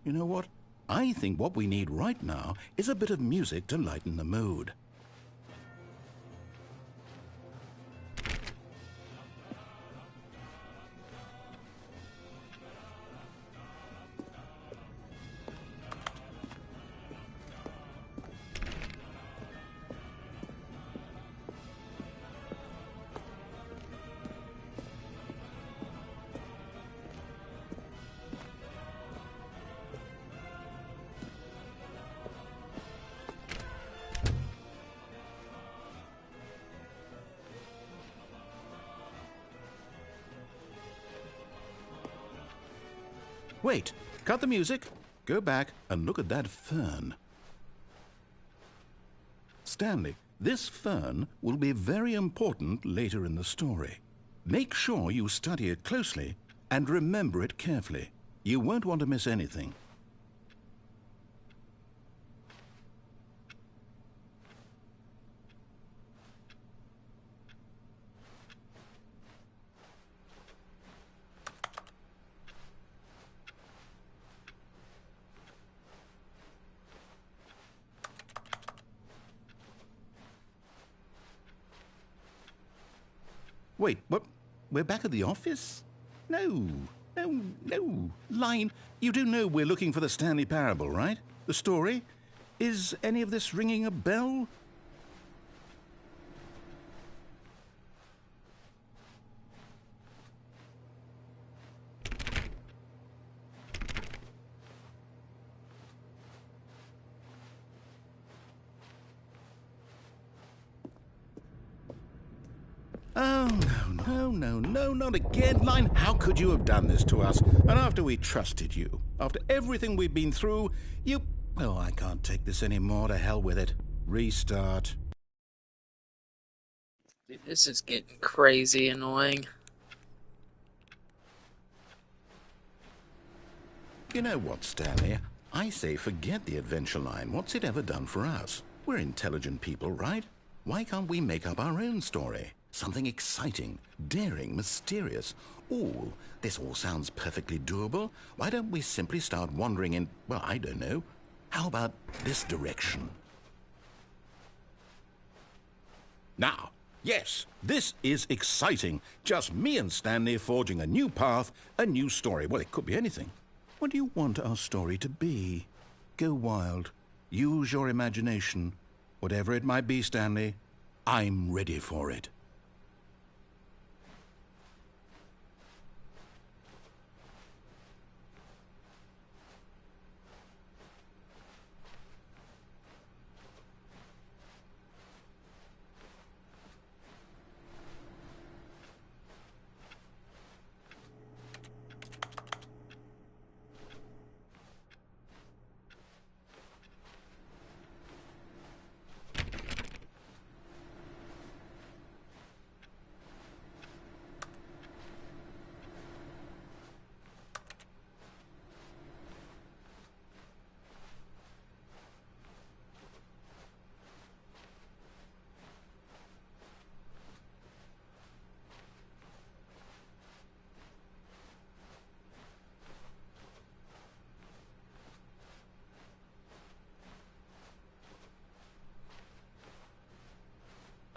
You know what? I think what we need right now is a bit of music to lighten the mood. Wait, cut the music, go back and look at that fern. Stanley, this fern will be very important later in the story. Make sure you study it closely and remember it carefully. You won't want to miss anything. Wait, what? We're back at the office? No. Line, you do know we're looking for the Stanley Parable, right? The story? Is any of this ringing a bell? Oh, no, not again. Line, how could you have done this to us? And after we trusted you, after everything we've been through, you... Oh, I can't take this anymore. To hell with it. Restart. Dude, this is getting crazy annoying. You know what, Stanley? I say forget the adventure line. What's it ever done for us? We're intelligent people, right? Why can't we make up our own story? Something exciting, daring, mysterious. Ooh, this all sounds perfectly doable. Why don't we simply start wandering in, well, I don't know. How about this direction? Now, yes, this is exciting. Just me and Stanley forging a new path, a new story. Well, it could be anything. What do you want our story to be? Go wild. Use your imagination. Whatever it might be, Stanley, I'm ready for it.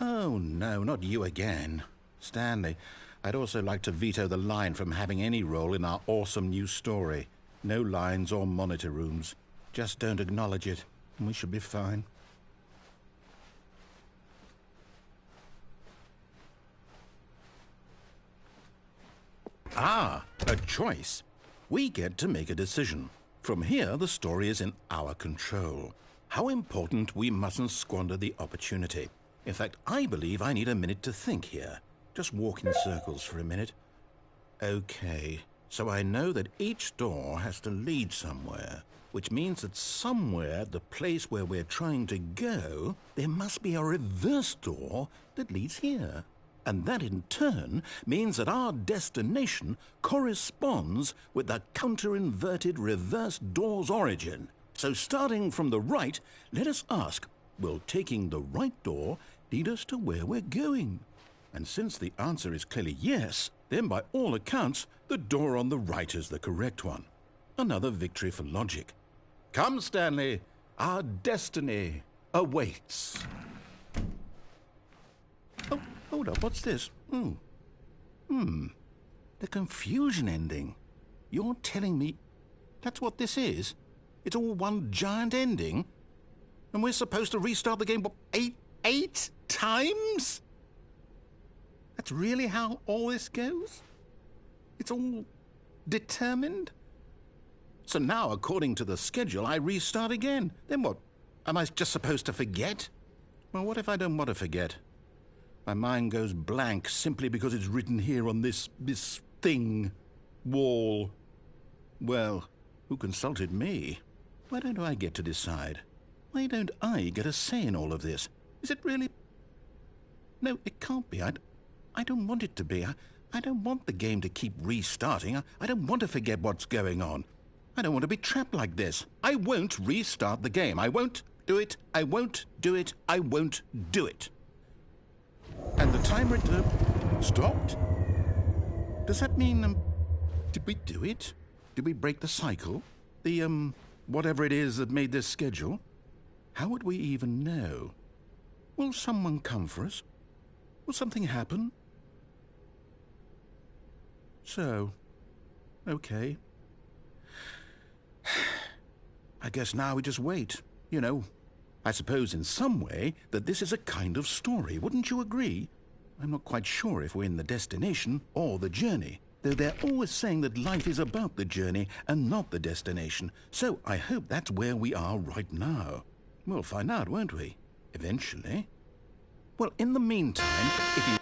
Oh, no, not you again. Stanley, I'd also like to veto the line from having any role in our awesome new story. No lines or monitor rooms. Just don't acknowledge it, and we should be fine. Ah, a choice. We get to make a decision. From here, the story is in our control. How important we mustn't squander the opportunity. In fact, I believe I need a minute to think here. Just walk in circles for a minute. Okay, so I know that each door has to lead somewhere, which means that somewhere at the place where we're trying to go, there must be a reverse door that leads here. And that in turn means that our destination corresponds with the counter-inverted reverse door's origin. So starting from the right, let us ask, will taking the right door lead us to where we're going? And since the answer is clearly yes, then by all accounts, the door on the right is the correct one. Another victory for logic. Come, Stanley, our destiny awaits. Oh, hold up, what's this? The confusion ending. You're telling me that's what this is? It's all one giant ending? And we're supposed to restart the game, what, eight times? That's really how all this goes? It's all determined? So now, according to the schedule, I restart again. Then what? Am I just supposed to forget? Well, what if I don't want to forget? My mind goes blank simply because it's written here on this thing, wall. Well, who consulted me? Why don't I get to decide? Why don't I get a say in all of this? Is it really... No, it can't be. I don't want it to be. I don't want the game to keep restarting. I don't want to forget what's going on. I don't want to be trapped like this. I won't restart the game. I won't do it. I won't do it. I won't do it. And the timer stopped? Does that mean, did we do it? Did we break the cycle? The, whatever it is that made this schedule? How would we even know? Will someone come for us? Will something happen? So, okay. I guess now we just wait. You know, I suppose in some way that this is a kind of story. Wouldn't you agree? I'm not quite sure if we're in the destination or the journey, though they're always saying that life is about the journey and not the destination. So I hope that's where we are right now. We'll find out, won't we? Eventually. Well, in the meantime, if you...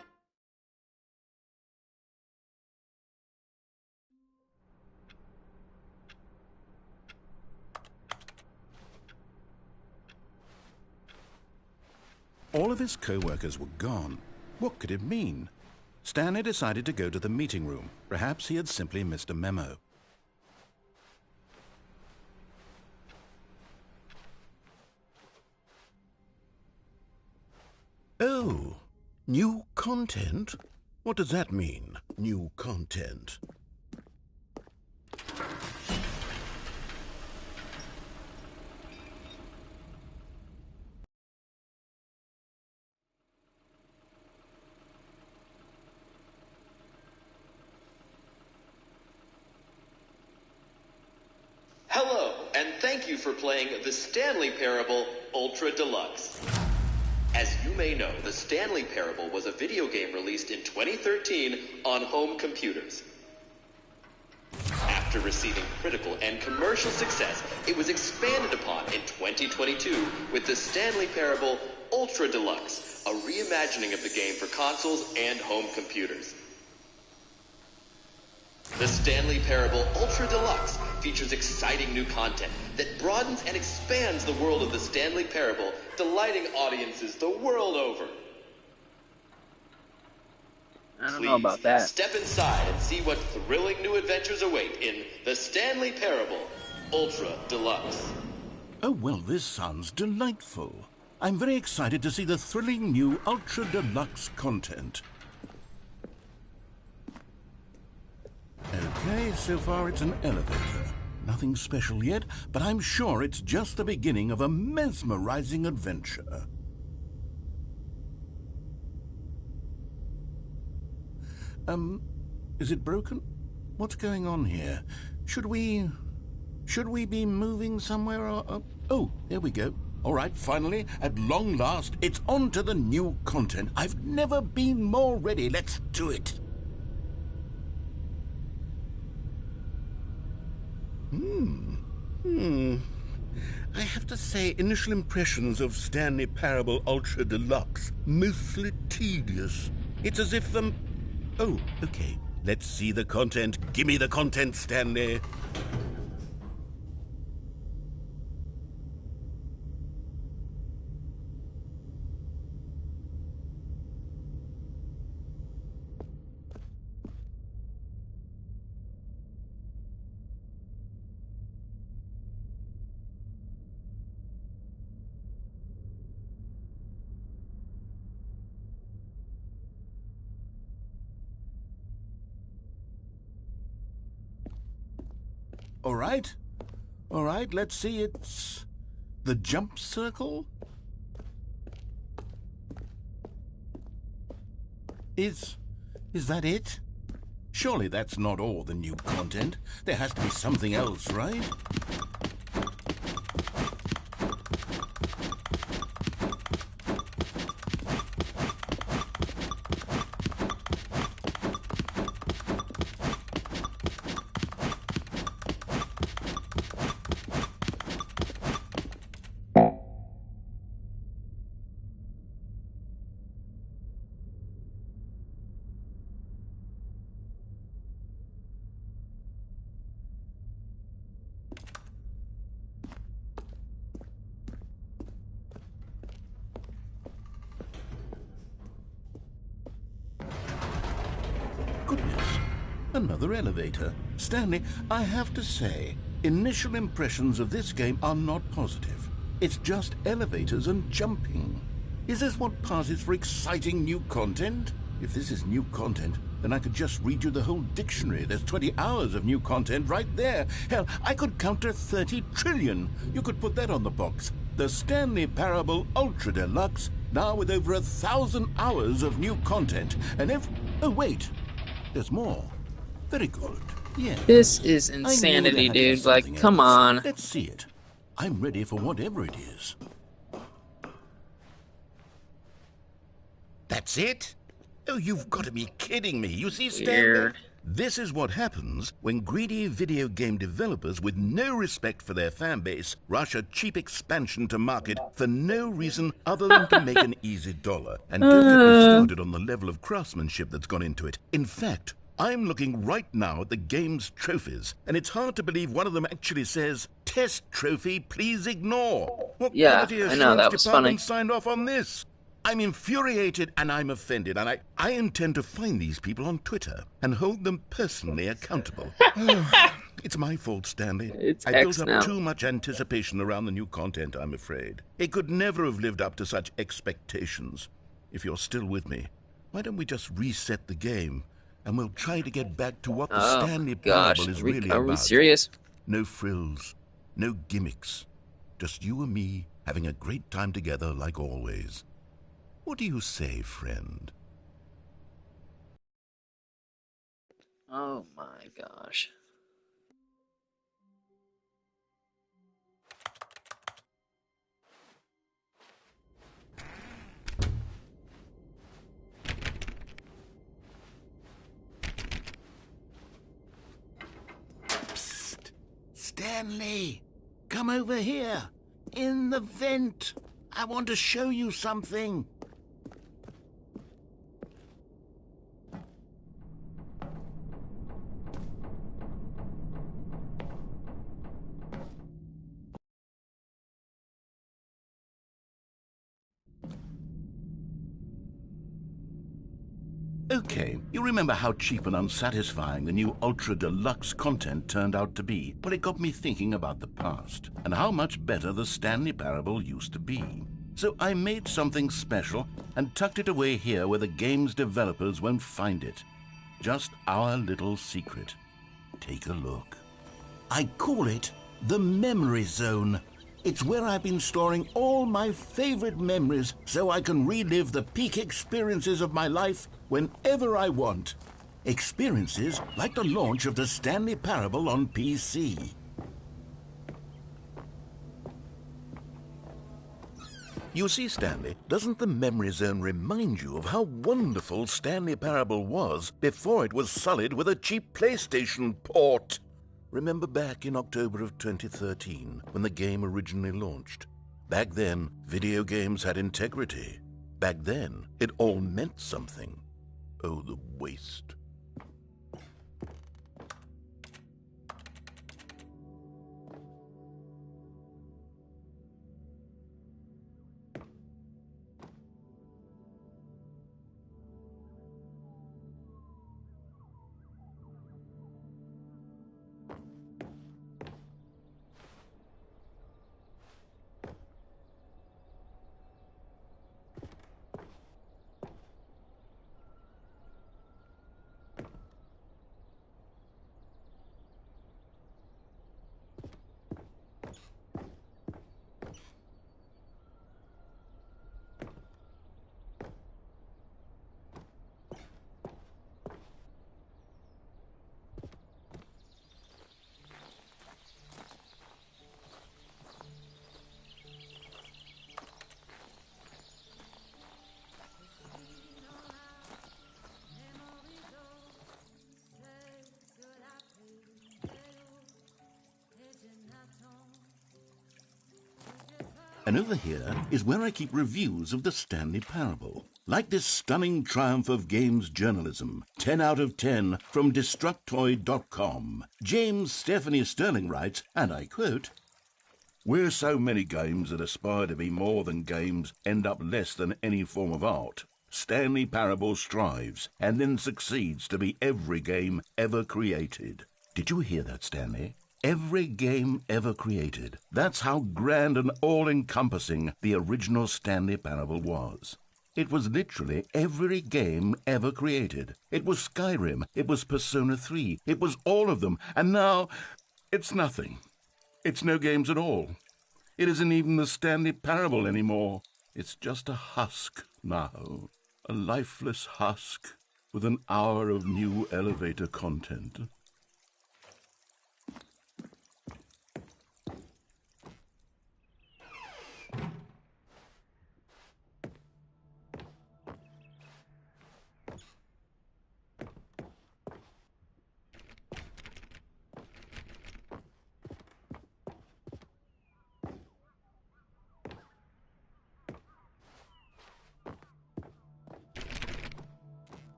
All of his co-workers were gone. What could it mean? Stanley decided to go to the meeting room. Perhaps he had simply missed a memo. Oh, new content? What does that mean, new content? Hello, and thank you for playing the Stanley Parable Ultra Deluxe. As you may know, the Stanley Parable was a video game released in 2013 on home computers. After receiving critical and commercial success, it was expanded upon in 2022 with the Stanley Parable Ultra Deluxe, a reimagining of the game for consoles and home computers. The Stanley Parable Ultra Deluxe features exciting new content that broadens and expands the world of the Stanley Parable, delighting audiences the world over. I don't know about that. Step inside and see what thrilling new adventures await in the Stanley Parable Ultra Deluxe. Oh, well, this sounds delightful. I'm very excited to see the thrilling new Ultra Deluxe content. Okay, so far it's an elevator. Nothing special yet, but I'm sure it's just the beginning of a mesmerizing adventure. Is it broken? What's going on here? Should we be moving somewhere or... Oh, there we go. All right, finally, at long last, it's on to the new content. I've never been more ready. Let's do it. I have to say, initial impressions of Stanley Parable Ultra Deluxe, mostly tedious. It's as if, Oh, okay. Let's see the content. Give me the content, Stanley. All right, let's see, it's the jump circle? Is that it? Surely that's not all the new content. There has to be something else, right? Another elevator. Stanley, I have to say, initial impressions of this game are not positive. It's just elevators and jumping. Is this what passes for exciting new content? If this is new content, then I could just read you the whole dictionary. There's 20 hours of new content right there. Hell, I could counter 30 trillion. You could put that on the box. The Stanley Parable Ultra Deluxe, now with over 1,000 hours of new content. And if... Oh, wait. There's more. Very good. Yeah. This is I knew insanity, there had to be dude. Like, something come else. on. Let's see it. I'm ready for whatever it is. That's it? Oh, you've got to be kidding me. You see, Stanley? Weird. This is what happens when greedy video game developers with no respect for their fan base rush a cheap expansion to market for no reason other than to make an easy dollar. And don't get me started on the level of craftsmanship that's gone into it. In fact, I'm looking right now at the game's trophies, and it's hard to believe one of them actually says, "Test trophy, please ignore." What Yeah, quality I know, assurance that was department funny. signed off on this? I'm infuriated and I'm offended, and I intend to find these people on Twitter and hold them personally accountable. It's my fault, Stanley. It's I X built now. up too much anticipation around the new content, I'm afraid. It could never have lived up to such expectations. If you're still with me, why don't we just reset the game, and we'll try to get back to what the Oh, Stanley gosh. Parable is Are we, really are about. we serious? No frills, no gimmicks. Just you and me having a great time together like always. What do you say, friend? Oh my gosh. Psst! Stanley! Come over here! In the vent! I want to show you something! Okay, you remember how cheap and unsatisfying the new Ultra Deluxe content turned out to be? Well, it got me thinking about the past, and how much better the Stanley Parable used to be. So I made something special and tucked it away here where the game's developers won't find it. Just our little secret. Take a look. I call it the Memory Zone. It's where I've been storing all my favorite memories so I can relive the peak experiences of my life whenever I want. Experiences like the launch of the Stanley Parable on PC. You see, Stanley, doesn't the Memory Zone remind you of how wonderful Stanley Parable was before it was sullied with a cheap PlayStation port? Remember back in October of 2013, when the game originally launched? Back then, video games had integrity. Back then, it all meant something. Oh, the waste. And over here is where I keep reviews of the Stanley Parable. Like this stunning triumph of games journalism, 10 out of 10 from Destructoid.com. James Stephanie Sterling writes, and I quote, "Where so many games that aspire to be more than games end up less than any form of art, Stanley Parable strives and then succeeds to be every game ever created. Did you hear that, Stanley? Every game ever created. That's how grand and all-encompassing the original Stanley Parable was. It was literally every game ever created. It was Skyrim. It was Persona 3. It was all of them. And now, it's nothing. It's no games at all. It isn't even the Stanley Parable anymore. It's just a husk now. A lifeless husk with an hour of new elevator content.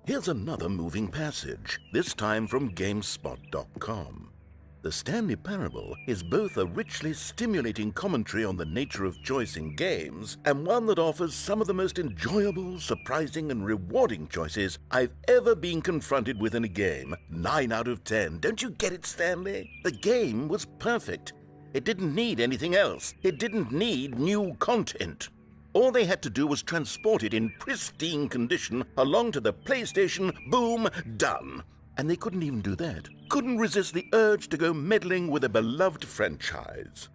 Here's another moving passage, this time from GameSpot.com. The Stanley Parable is both a richly stimulating commentary on the nature of choice in games and one that offers some of the most enjoyable, surprising, and rewarding choices I've ever been confronted with in a game. 9 out of 10. Don't you get it, Stanley? The game was perfect. It didn't need anything else. It didn't need new content. All they had to do was transport it in pristine condition along to the PlayStation, boom, done. And they couldn't even do that. Couldn't resist the urge to go meddling with a beloved franchise.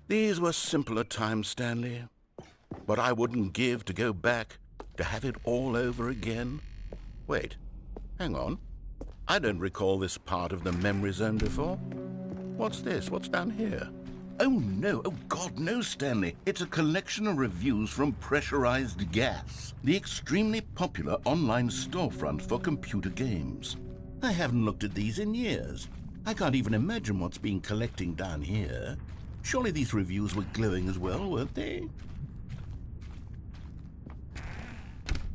These were simpler times, Stanley. What I wouldn't give to go back, to have it all over again. Wait, hang on. I don't recall this part of the memory zone before. What's this? What's down here? Oh no, oh God, no, Stanley. It's a collection of reviews from Pressurized Gas, the extremely popular online storefront for computer games. I haven't looked at these in years. I can't even imagine what's been collecting down here. Surely these reviews were glowing as well, weren't they?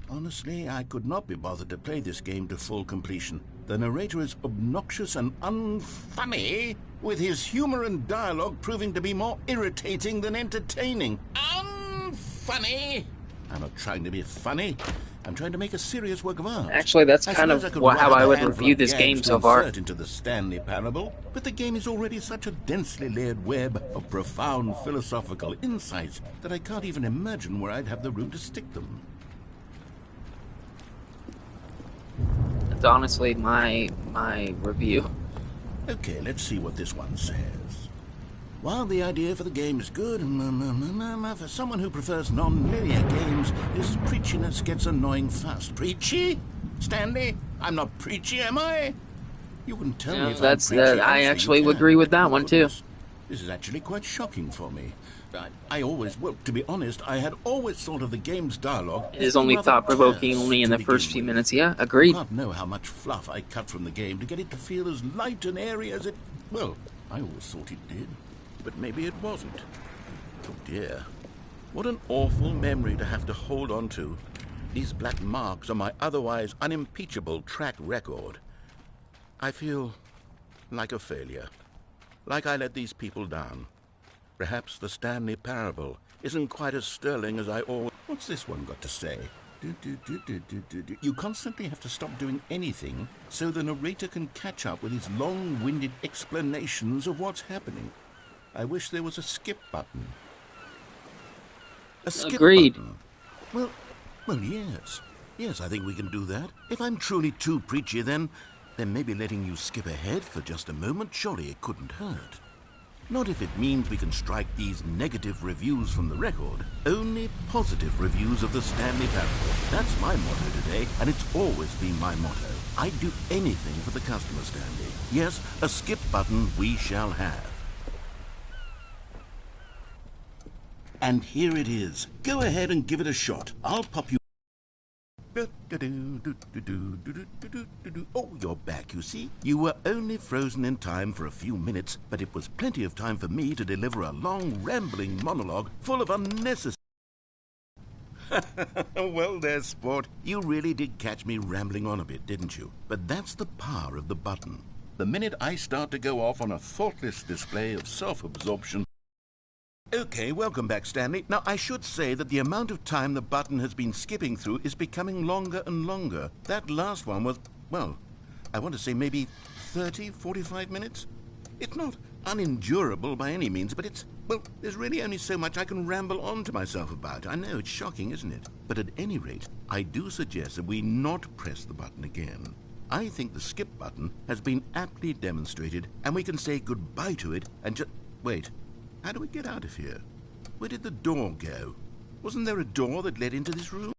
Honestly, I could not be bothered to play this game to full completion. The narrator is obnoxious and unfunny, with his humor and dialogue proving to be more irritating than entertaining. Unfunny! I'm not trying to be funny. I'm trying to make a serious work of art. Actually, that's kind of how I would review this game so far. Into the Stanley Parable, but the game is already such a densely layered web of profound philosophical insights that I can't even imagine where I'd have the room to stick them. That's honestly my review. Okay, let's see what this one says. While the idea for the game is good, for someone who prefers non-linear games, this preachiness gets annoying fast. Preachy? Stanley? I'm not preachy, am I? You can tell me if I'm preachy. I actually would agree with that one, too. This is actually quite shocking for me. Well, to be honest, I had always thought of the game's dialogue. It is only thought-provoking only in the first few minutes, yeah, agreed. I can't know how much fluff I cut from the game to get it to feel as light and airy as it... Well, I always thought it did. But maybe it wasn't. Oh dear. What an awful memory to have to hold on to. These black marks on my otherwise unimpeachable track record. I feel like a failure. Like I let these people down. Perhaps the Stanley Parable isn't quite as sterling as I always... What's this one got to say? You constantly have to stop doing anything so the narrator can catch up with his long-winded explanations of what's happening. I wish there was a skip button. A skip Agreed. Button. Well, yes. Yes, I think we can do that. If I'm truly too preachy, then maybe letting you skip ahead for just a moment, surely it couldn't hurt. Not if it means we can strike these negative reviews from the record. Only positive reviews of the Stanley Parable. That's my motto today, and it's always been my motto. I'd do anything for the customer, Stanley. Yes, a skip button we shall have. And here it is. Go ahead and give it a shot. I'll pop you... Oh, you're back, you see. You were only frozen in time for a few minutes, but it was plenty of time for me to deliver a long, rambling monologue full of unnecessary... Well there, sport. You really did catch me rambling on a bit, didn't you? But that's the power of the button. The minute I start to go off on a thoughtless display of self-absorption... Okay, welcome back, Stanley. Now, I should say that the amount of time the button has been skipping through is becoming longer and longer. That last one was, well, I want to say maybe 30, 45 minutes? It's not unendurable by any means, but it's, well, there's really only so much I can ramble on to myself about. I know, it's shocking, isn't it? But at any rate, I do suggest that we not press the button again. I think the skip button has been aptly demonstrated, and we can say goodbye to it and just... Wait. How do we get out of here? Where did the door go? Wasn't there a door that led into this room?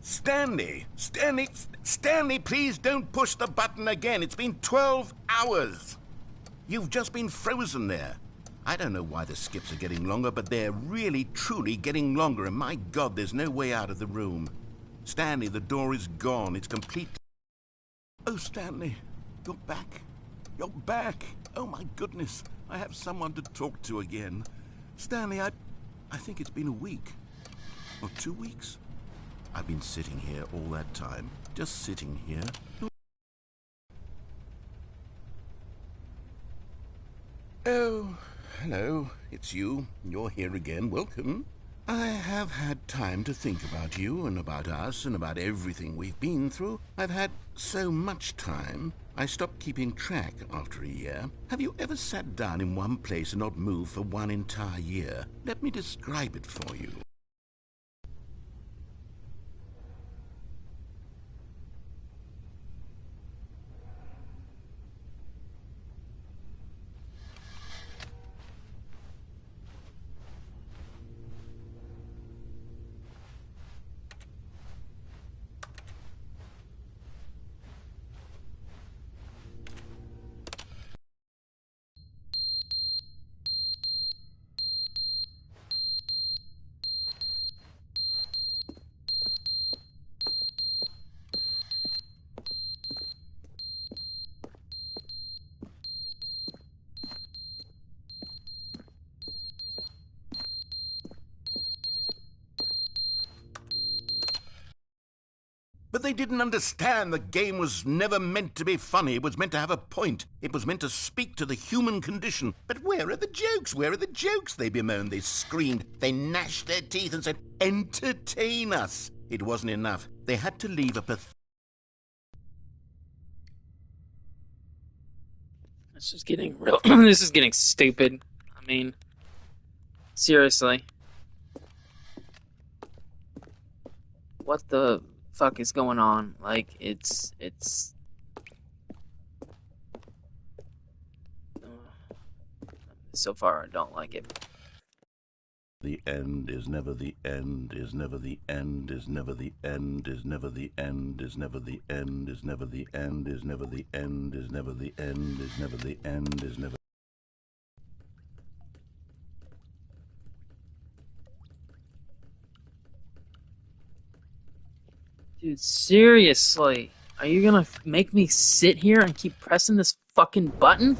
Stanley! Stanley, please don't push the button again. It's been 12 hours. You've just been frozen there. I don't know why the skips are getting longer, but they're really, truly getting longer, and my God, there's no way out of the room. Stanley, the door is gone. It's complete... Oh, Stanley, you're back. You're back. Oh, my goodness. I have someone to talk to again. Stanley, I think it's been a week. Or 2 weeks. I've been sitting here all that time. Just sitting here. Oh, hello. It's you. You're here again. Welcome. I have had time to think about you and about us and about everything we've been through. I've had so much time. I stopped keeping track after a year. Have you ever sat down in one place and not moved for one entire year? Let me describe it for you. But they didn't understand the game was never meant to be funny. It was meant to have a point. It was meant to speak to the human condition. But where are the jokes? Where are the jokes? They bemoaned, they screamed, they gnashed their teeth and said, entertain us. It wasn't enough. They had to leave a It's just getting real. This is getting stupid. I mean, seriously. What the fuck is going on? Like, it's... So far, I don't like it. The end is never the end, is never the end, is never the end, is never the end, is never the end, is never the end, is never the end, is never the end, is never the end, is never... Dude, seriously? Are you gonna make me sit here and keep pressing this fucking button?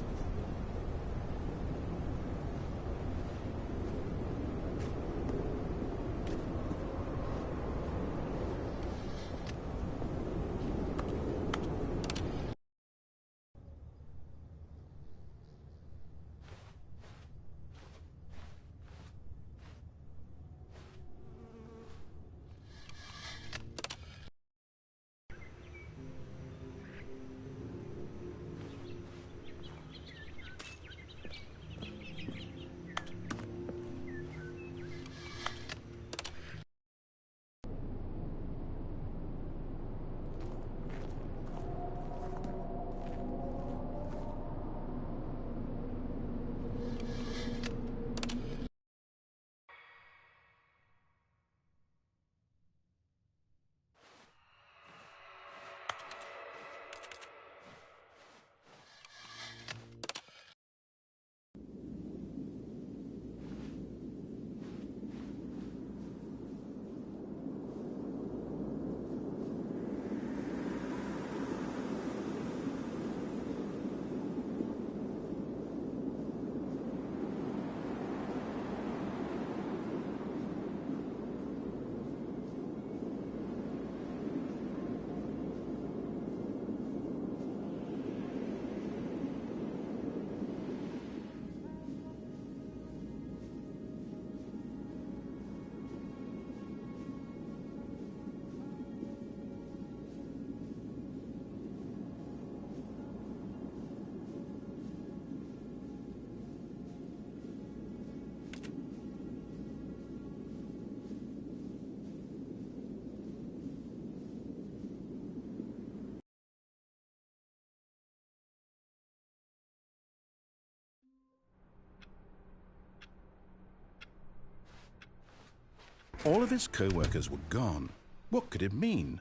All of his co-workers were gone. What could it mean?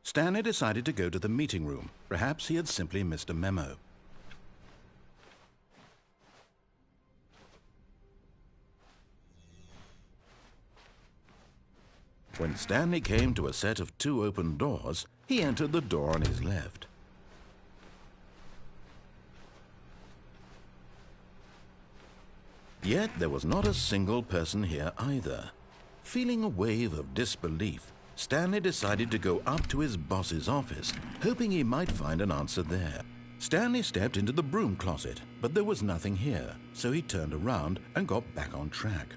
Stanley decided to go to the meeting room. Perhaps he had simply missed a memo. When Stanley came to a set of 2 open doors, he entered the door on his left. Yet there was not a single person here either. Feeling a wave of disbelief, Stanley decided to go up to his boss's office, hoping he might find an answer there. Stanley stepped into the broom closet, but there was nothing here, so he turned around and got back on track.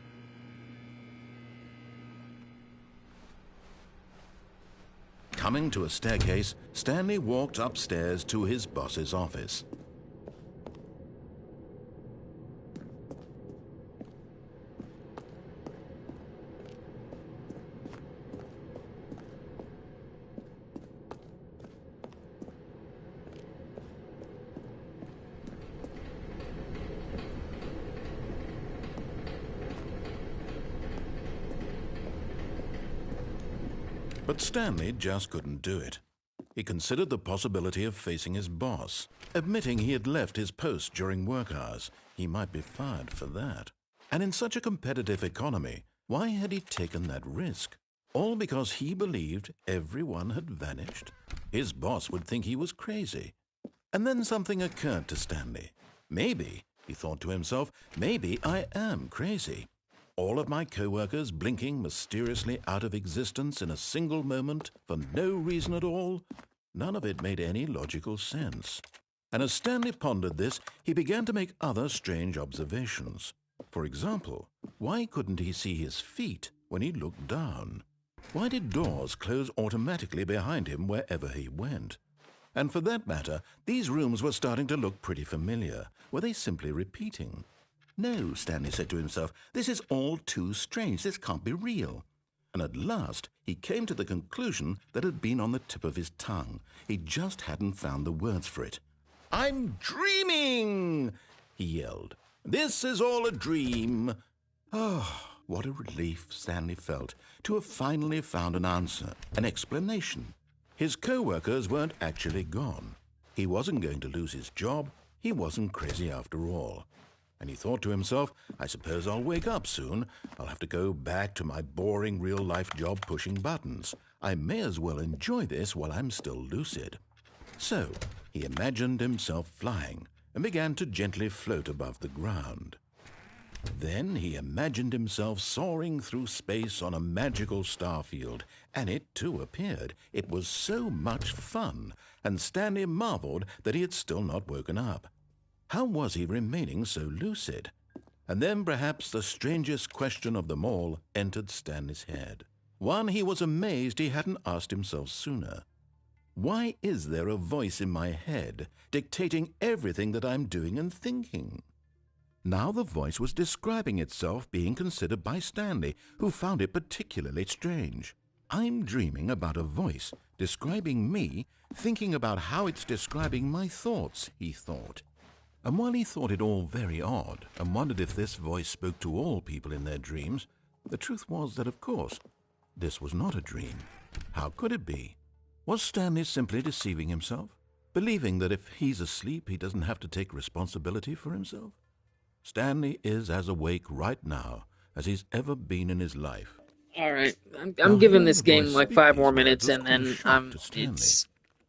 Coming to a staircase, Stanley walked upstairs to his boss's office. But Stanley just couldn't do it. He considered the possibility of facing his boss, admitting he had left his post during work hours. He might be fired for that. And in such a competitive economy, why had he taken that risk? All because he believed everyone had vanished? His boss would think he was crazy. And then something occurred to Stanley. Maybe, he thought to himself, maybe I am crazy. All of my co-workers blinking mysteriously out of existence in a single moment for no reason at all? None of it made any logical sense. And as Stanley pondered this, he began to make other strange observations. For example, why couldn't he see his feet when he looked down? Why did doors close automatically behind him wherever he went? And for that matter, these rooms were starting to look pretty familiar. Were they simply repeating? No, Stanley said to himself, this is all too strange. This can't be real. And at last, he came to the conclusion that had been on the tip of his tongue. He just hadn't found the words for it. "I'm dreaming!" he yelled. "This is all a dream." Oh, what a relief Stanley felt to have finally found an answer, an explanation. His co-workers weren't actually gone. He wasn't going to lose his job. He wasn't crazy after all. And he thought to himself, I suppose I'll wake up soon. I'll have to go back to my boring real-life job pushing buttons. I may as well enjoy this while I'm still lucid. So he imagined himself flying and began to gently float above the ground. Then he imagined himself soaring through space on a magical star field, and it too appeared. It was so much fun, and Stanley marveled that he had still not woken up. How was he remaining so lucid? And then perhaps the strangest question of them all entered Stanley's head. One he was amazed he hadn't asked himself sooner. Why is there a voice in my head dictating everything that I'm doing and thinking? Now the voice was describing itself being considered by Stanley, who found it particularly strange. I'm dreaming about a voice describing me, thinking about how it's describing my thoughts, he thought. And while he thought it all very odd and wondered if this voice spoke to all people in their dreams, the truth was that, of course, this was not a dream. How could it be? Was Stanley simply deceiving himself, believing that if he's asleep he doesn't have to take responsibility for himself? Stanley is as awake right now as he's ever been in his life. All right, I'm Now, giving hearing this the game voice like speak 5 these more words minutes, was and quite a then shock to Stanley.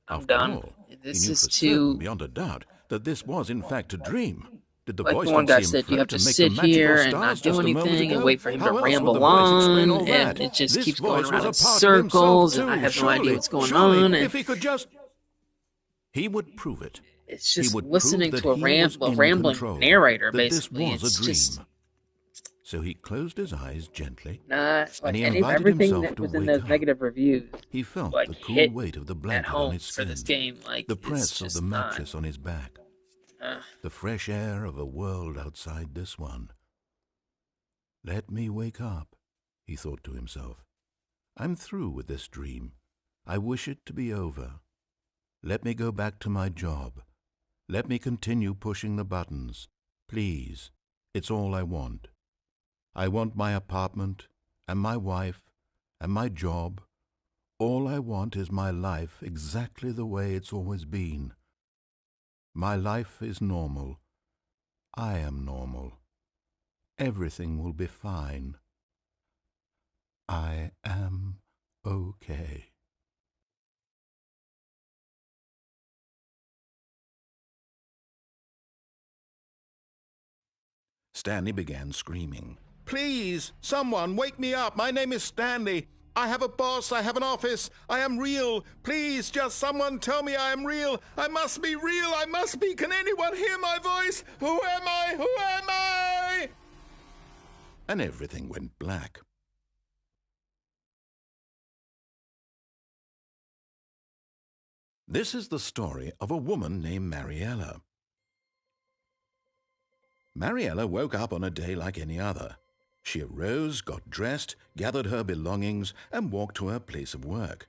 I'm After done. all, This he knew is for certain, too, beyond a doubt, that this was in fact a dream. Did the like voice the one not guy see him said, you have float to and make sit the magical here and stars not do just a moment anything and ago? wait for him to How else would the ramble voice explain on, all and that? it just This keeps going voice around was a in part of himself circles, too. and I have no Surely, idea what's going surely, on, and if he could just... He would prove it. it's He just would listening prove to that he was in rambling control, narrator, that this basically. was a It's dream. just So he closed his eyes gently, not and like he invited everything himself that to was in wake those up. negative reviews He felt like the cool hit weight of the at blanket on home his for this skin, game. Like the it's press of just the not. mattress on his back, the fresh air of a world outside this one. Let me wake up, he thought to himself. I'm through with this dream. I wish it to be over. Let me go back to my job. Let me continue pushing the buttons. Please, it's all I want. I want my apartment and my wife and my job. All I want is my life exactly the way it's always been. My life is normal. I am normal. Everything will be fine. I am okay. Stanley began screaming. Please, someone, wake me up. My name is Stanley. I have a boss. I have an office. I am real. Please, just someone tell me I am real. I must be real. I must be. Can anyone hear my voice? Who am I? Who am I? And everything went black. This is the story of a woman named Mariella. Mariella woke up on a day like any other. She arose, got dressed, gathered her belongings, and walked to her place of work.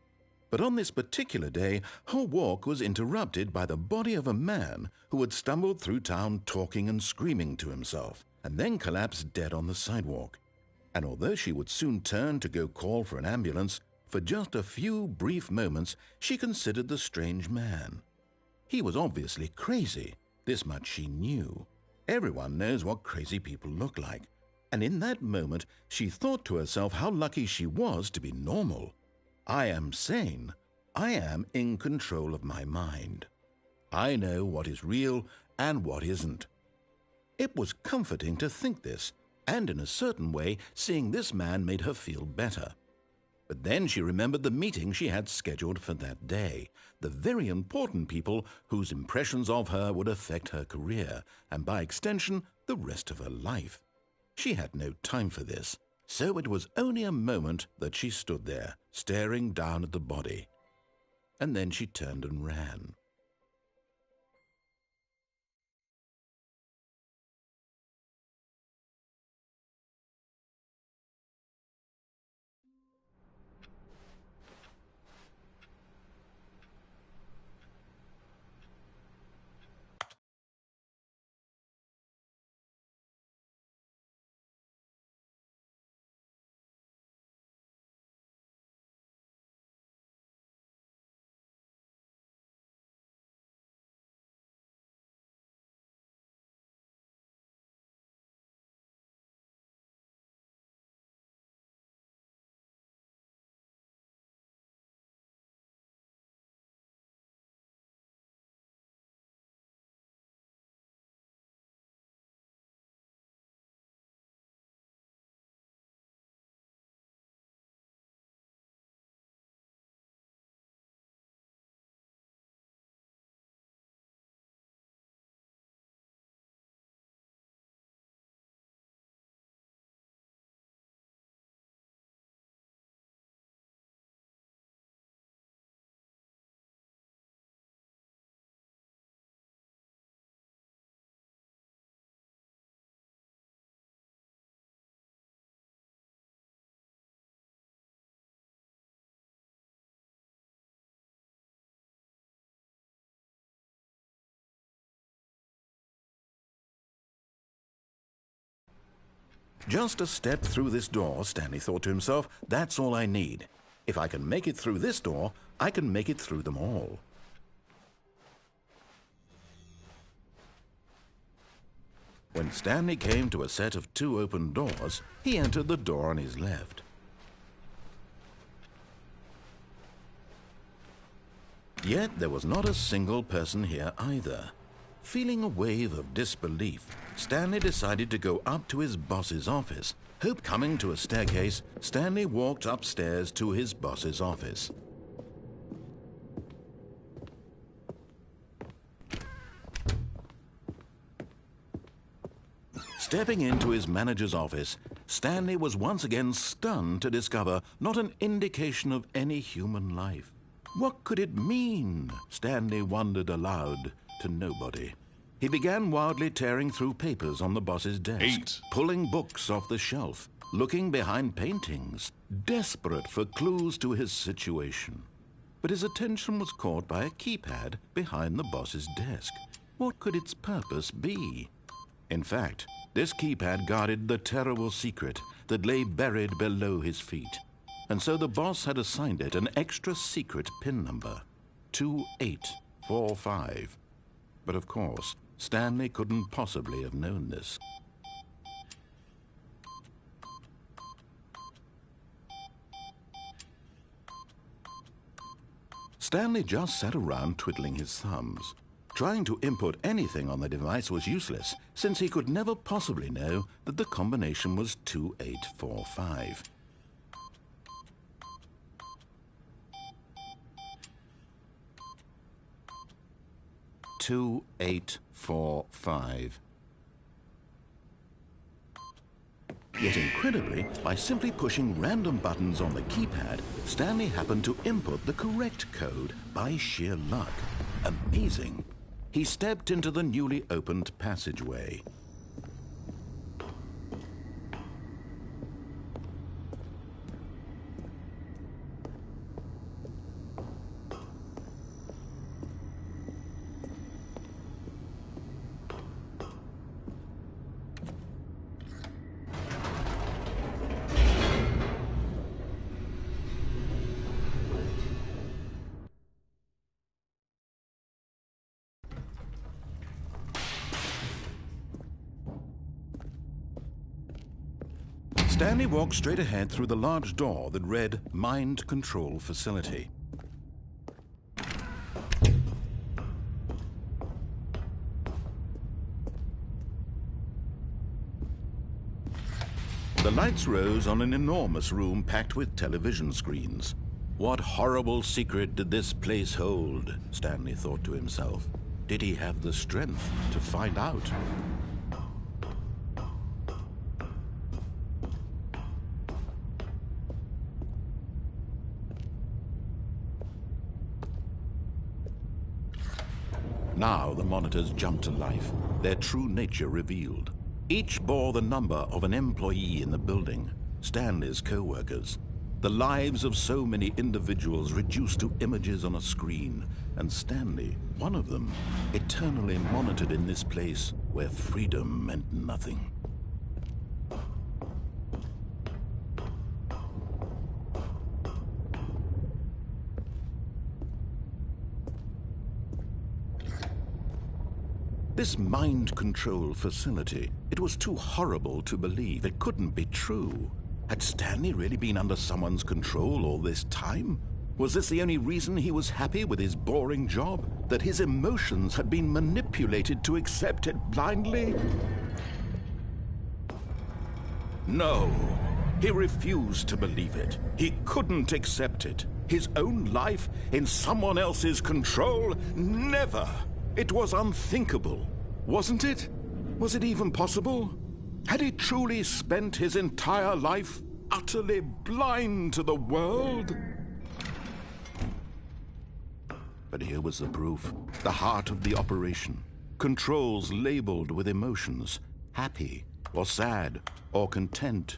But on this particular day, her walk was interrupted by the body of a man who had stumbled through town talking and screaming to himself, and then collapsed dead on the sidewalk. And although she would soon turn to go call for an ambulance, for just a few brief moments she considered the strange man. He was obviously crazy, this much she knew. Everyone knows what crazy people look like. And in that moment, she thought to herself how lucky she was to be normal. I am sane. I am in control of my mind. I know what is real and what isn't. It was comforting to think this, and in a certain way, seeing this man made her feel better. But then she remembered the meeting she had scheduled for that day, the very important people whose impressions of her would affect her career, and by extension, the rest of her life. She had no time for this, so it was only a moment that she stood there, staring down at the body. And then she turned and ran. Just a step through this door, Stanley thought to himself, that's all I need. If I can make it through this door, I can make it through them all. When Stanley came to a set of 2 open doors, he entered the door on his left. Yet there was not a single person here either. Feeling a wave of disbelief, Stanley decided to go up to his boss's office. Coming to a staircase, Stanley walked upstairs to his boss's office. Stepping into his manager's office, Stanley was once again stunned to discover not an indication of any human life. What could it mean? Stanley wondered aloud to nobody. He began wildly tearing through papers on the boss's desk, pulling books off the shelf, looking behind paintings, desperate for clues to his situation. But his attention was caught by a keypad behind the boss's desk. What could its purpose be? In fact, this keypad guarded the terrible secret that lay buried below his feet. and so the boss had assigned it an extra secret PIN number, 2845. But of course, Stanley couldn't possibly have known this. Stanley just sat around twiddling his thumbs. Trying to input anything on the device was useless, since he could never possibly know that the combination was 2845. Yet incredibly, by simply pushing random buttons on the keypad, Stanley happened to input the correct code by sheer luck. Amazing. He stepped into the newly opened passageway. Stanley walked straight ahead through the large door that read Mind Control Facility. The lights rose on an enormous room packed with television screens. What horrible secret did this place hold? Stanley thought to himself. Did he have the strength to find out? Now the monitors jumped to life, their true nature revealed. Each bore the number of an employee in the building, Stanley's co-workers. The lives of so many individuals reduced to images on a screen, and Stanley, one of them, eternally monitored in this place where freedom meant nothing. This mind control facility, it was too horrible to believe. It couldn't be true. Had Stanley really been under someone's control all this time? Was this the only reason he was happy with his boring job? That his emotions had been manipulated to accept it blindly? No, he refused to believe it. He couldn't accept it. His own life in someone else's control? Never! It was unthinkable, wasn't it? Was it even possible? Had he truly spent his entire life utterly blind to the world? But here was the proof, the heart of the operation. Controls labeled with emotions, happy or sad or content,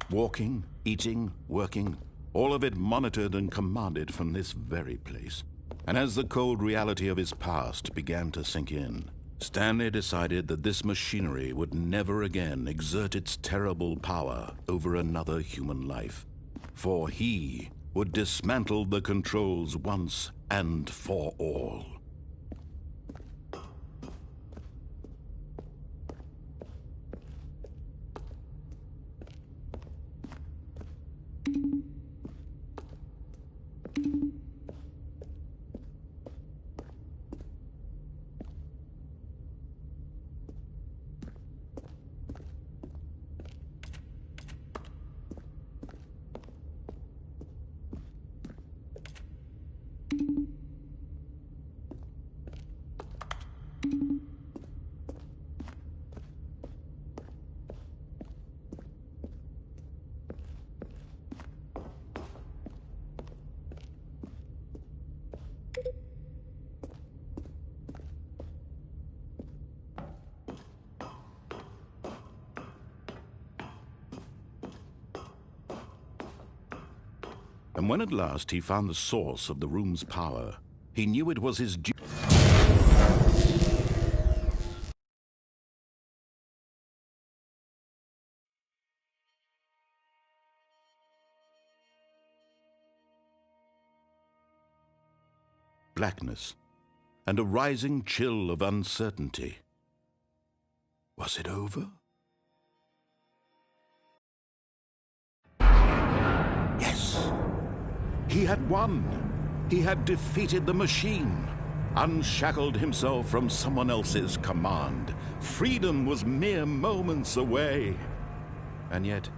walking, eating, working, all of it monitored and commanded from this very place. And as the cold reality of his past began to sink in, Stanley decided that this machinery would never again exert its terrible power over another human life. For he would dismantle the controls once and for all. And when at last he found the source of the room's power, he knew it was his duty. blackness and a rising chill of uncertainty. Was it over? Yes! He had won! He had defeated the machine, unshackled himself from someone else's command. Freedom was mere moments away. And yet,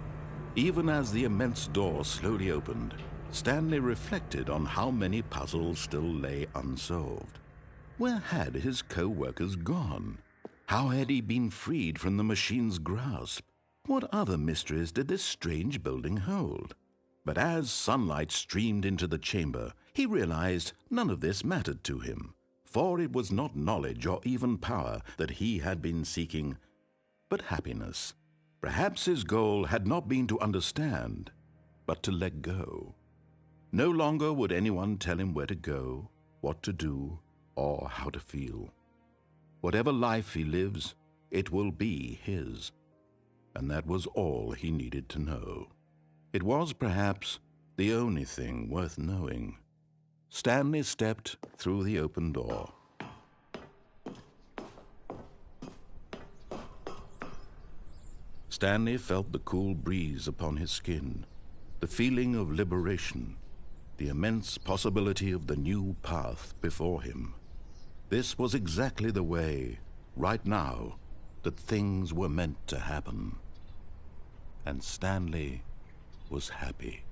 even as the immense door slowly opened, Stanley reflected on how many puzzles still lay unsolved. Where had his co-workers gone? How had he been freed from the machine's grasp? What other mysteries did this strange building hold? But as sunlight streamed into the chamber, he realized none of this mattered to him, for it was not knowledge or even power that he had been seeking, but happiness. Perhaps his goal had not been to understand, but to let go. No longer would anyone tell him where to go, what to do, or how to feel. Whatever life he lives, it will be his. And that was all he needed to know. It was perhaps the only thing worth knowing. Stanley stepped through the open door. Stanley felt the cool breeze upon his skin, the feeling of liberation, the immense possibility of the new path before him. This was exactly the way, right now, that things were meant to happen. And Stanley was happy.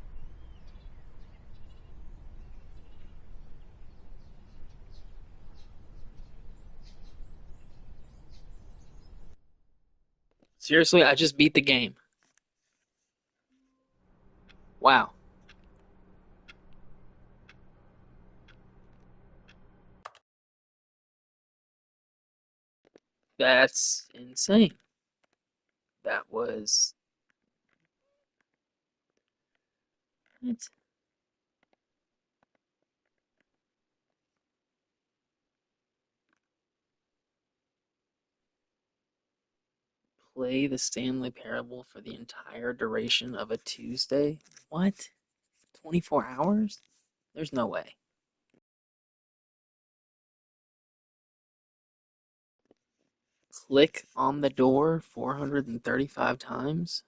Seriously, I just beat the game. Wow. That's insane. That was... What? Play the Stanley Parable for the entire duration of a Tuesday? What? 24 hours? There's no way. Click on the door 435 times?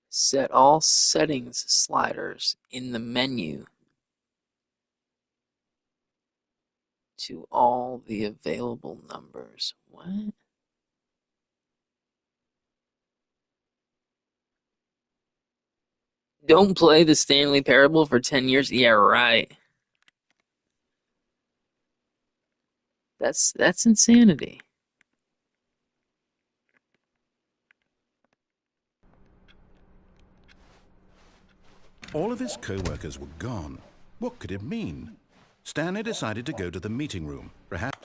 Set all settings sliders in the menu to all the available numbers. What? Don't play the Stanley Parable for 10 years? Yeah, right. That's insanity. All of his co-workers were gone. What could it mean? Stanley decided to go to the meeting room. Perhaps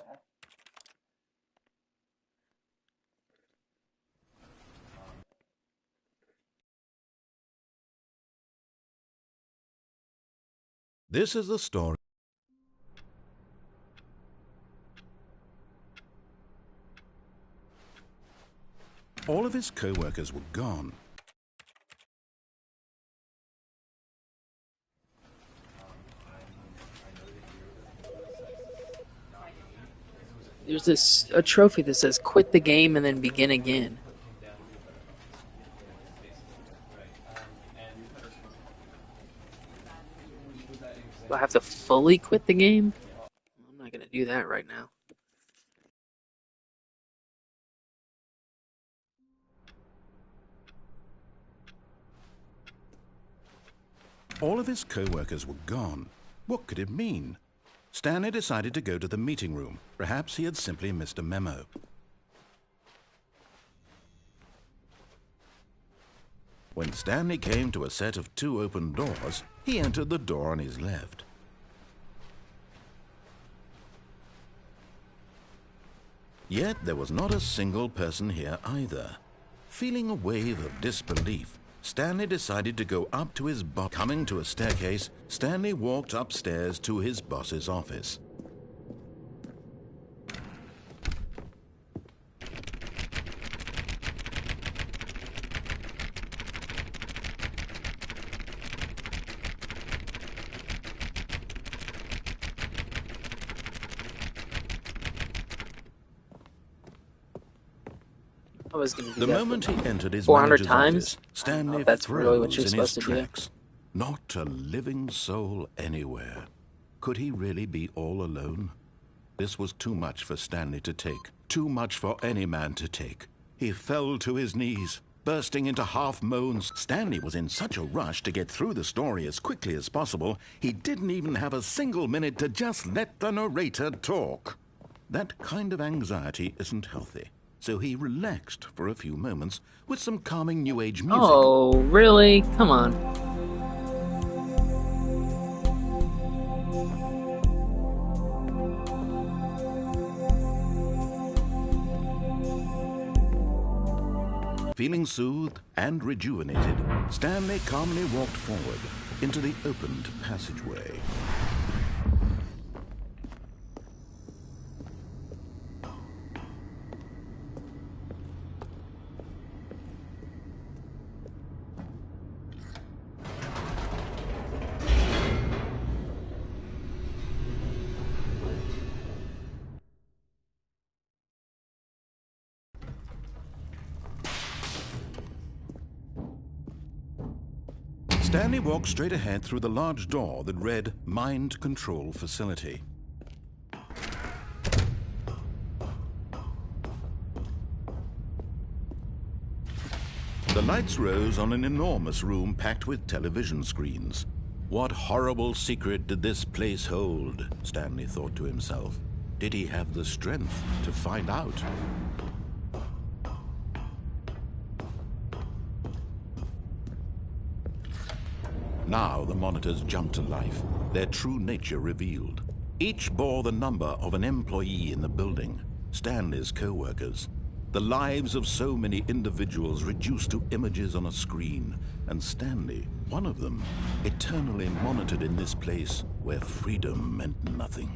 this is the story. All of his co-workers were gone. There's a trophy that says quit the game and then begin again. Do I have to fully quit the game? I'm not gonna do that right now. All of his co-workers were gone. What could it mean? Stanley decided to go to the meeting room. Perhaps he had simply missed a memo. When Stanley came to a set of 2 open doors, he entered the door on his left. Yet there was not a single person here either. Feeling a wave of disbelief, Stanley decided to go up to his boss. Coming to a staircase, Stanley walked upstairs to his boss's office. I was going to do The that moment he entered his 400 manager's times. office, I don't know Stanley if that's really what froze you're in his supposed to do. tracks. Not a living soul anywhere. Could he really be all alone? This was too much for Stanley to take. Too much for any man to take. He fell to his knees, bursting into half moans. Stanley was in such a rush to get through the story as quickly as possible, he didn't even have a single minute to just let the narrator talk. That kind of anxiety isn't healthy, so he relaxed for a few moments with some calming New Age music. Oh, really? Come on. Feeling soothed and rejuvenated, Stanley calmly walked forward into the opened passageway. Stanley walked straight ahead through the large door that read Mind Control Facility. The lights rose on an enormous room packed with television screens. What horrible secret did this place hold? Stanley thought to himself. Did he have the strength to find out? Now the monitors jumped to life, their true nature revealed. Each bore the number of an employee in the building, Stanley's co-workers. The lives of so many individuals reduced to images on a screen, and Stanley, one of them, eternally monitored in this place where freedom meant nothing.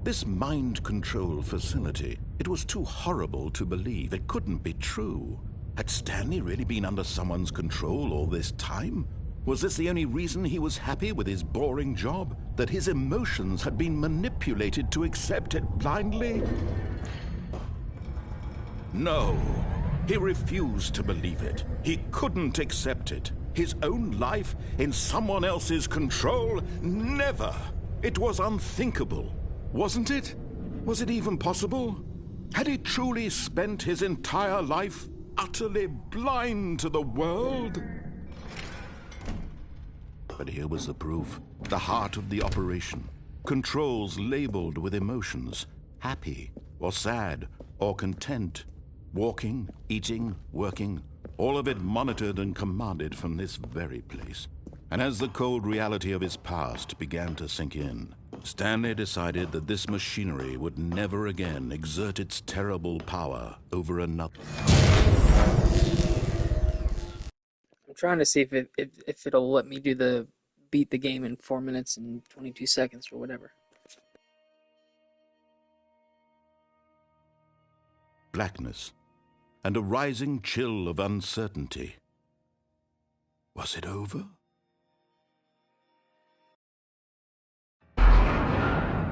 This mind control facility, it was too horrible to believe. It couldn't be true. Had Stanley really been under someone's control all this time? Was this the only reason he was happy with his boring job? That his emotions had been manipulated to accept it blindly? No, he refused to believe it. He couldn't accept it. His own life in someone else's control? Never! It was unthinkable, wasn't it? Was it even possible? Had he truly spent his entire life utterly blind to the world? But here was the proof, the heart of the operation. Controls labeled with emotions, happy or sad or content. Walking, eating, working, all of it monitored and commanded from this very place. And as the cold reality of his past began to sink in, Stanley decided that this machinery would never again exert its terrible power over another. I'm trying to see if it'll let me do the beat the game in 4 minutes and 22 seconds or whatever. Blackness and a rising chill of uncertainty. Was it over?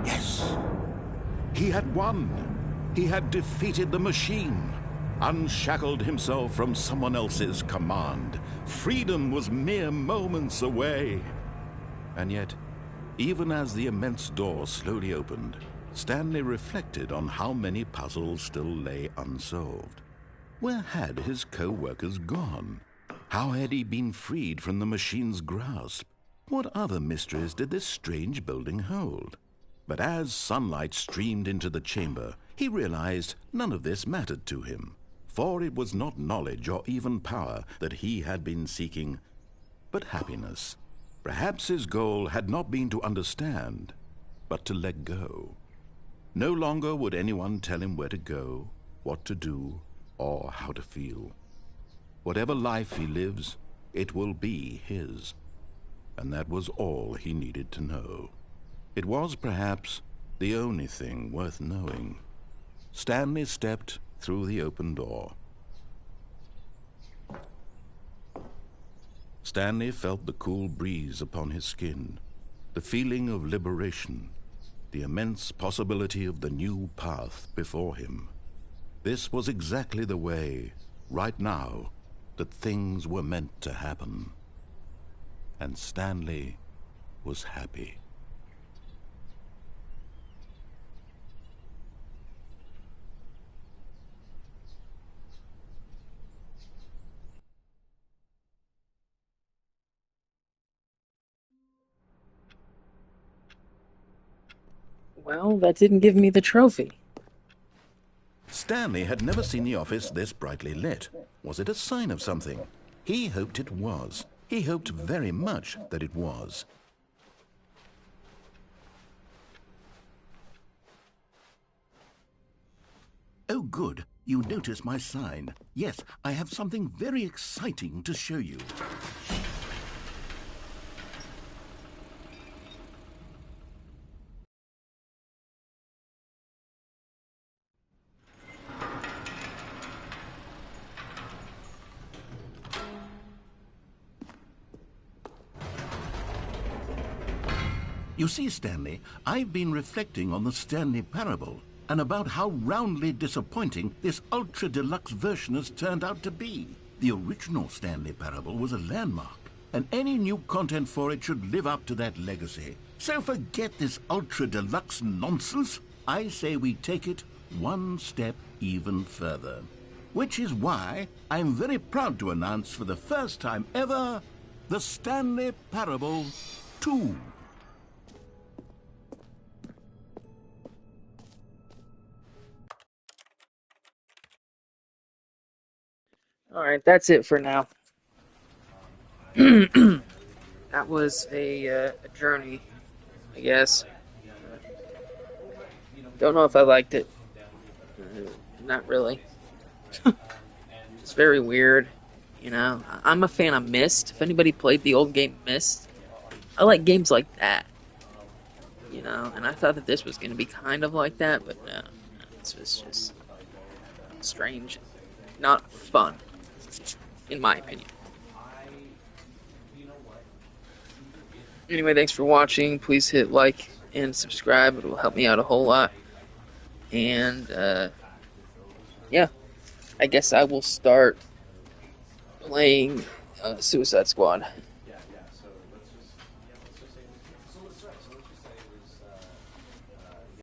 Yes. He had won. He had defeated the machine, unshackled himself from someone else's command. Freedom was mere moments away. And yet, even as the immense door slowly opened, Stanley reflected on how many puzzles still lay unsolved. Where had his co-workers gone? How had he been freed from the machine's grasp? What other mysteries did this strange building hold? But as sunlight streamed into the chamber, he realized none of this mattered to him, for it was not knowledge or even power that he had been seeking, but happiness. Perhaps his goal had not been to understand, but to let go. No longer would anyone tell him where to go, what to do, or how to feel. Whatever life he lives, it will be his. And that was all he needed to know. It was perhaps the only thing worth knowing. Stanley stepped through the open door. Stanley felt the cool breeze upon his skin, the feeling of liberation. the immense possibility of the new path before him. This was exactly the way, right now, that things were meant to happen. And Stanley was happy. Well, that didn't give me the trophy. Stanley had never seen the office this brightly lit. Was it a sign of something? He hoped it was. He hoped very much that it was. Oh, good. You notice my sign. Yes, I have something very exciting to show you. You see, Stanley, I've been reflecting on the Stanley parable and about how roundly disappointing this ultra-deluxe version has turned out to be. The original Stanley parable was a landmark, and any new content for it should live up to that legacy. So forget this ultra-deluxe nonsense. I say we take it one step even further. Which is why I'm very proud to announce for the first time ever, the Stanley Parable 2. Alright, that's it for now. That was a journey, I guess. Don't know if I liked it. Not really. It's very weird, you know. I'm a fan of Myst. If anybody played the old game Myst, I like games like that, you know. And I thought that this was going to be kind of like that, but no, this was just strange, not fun, in my opinion. Anyway, thanks for watching. Please hit like and subscribe. It will help me out a whole lot. And yeah, I guess I will start playing Suicide Squad.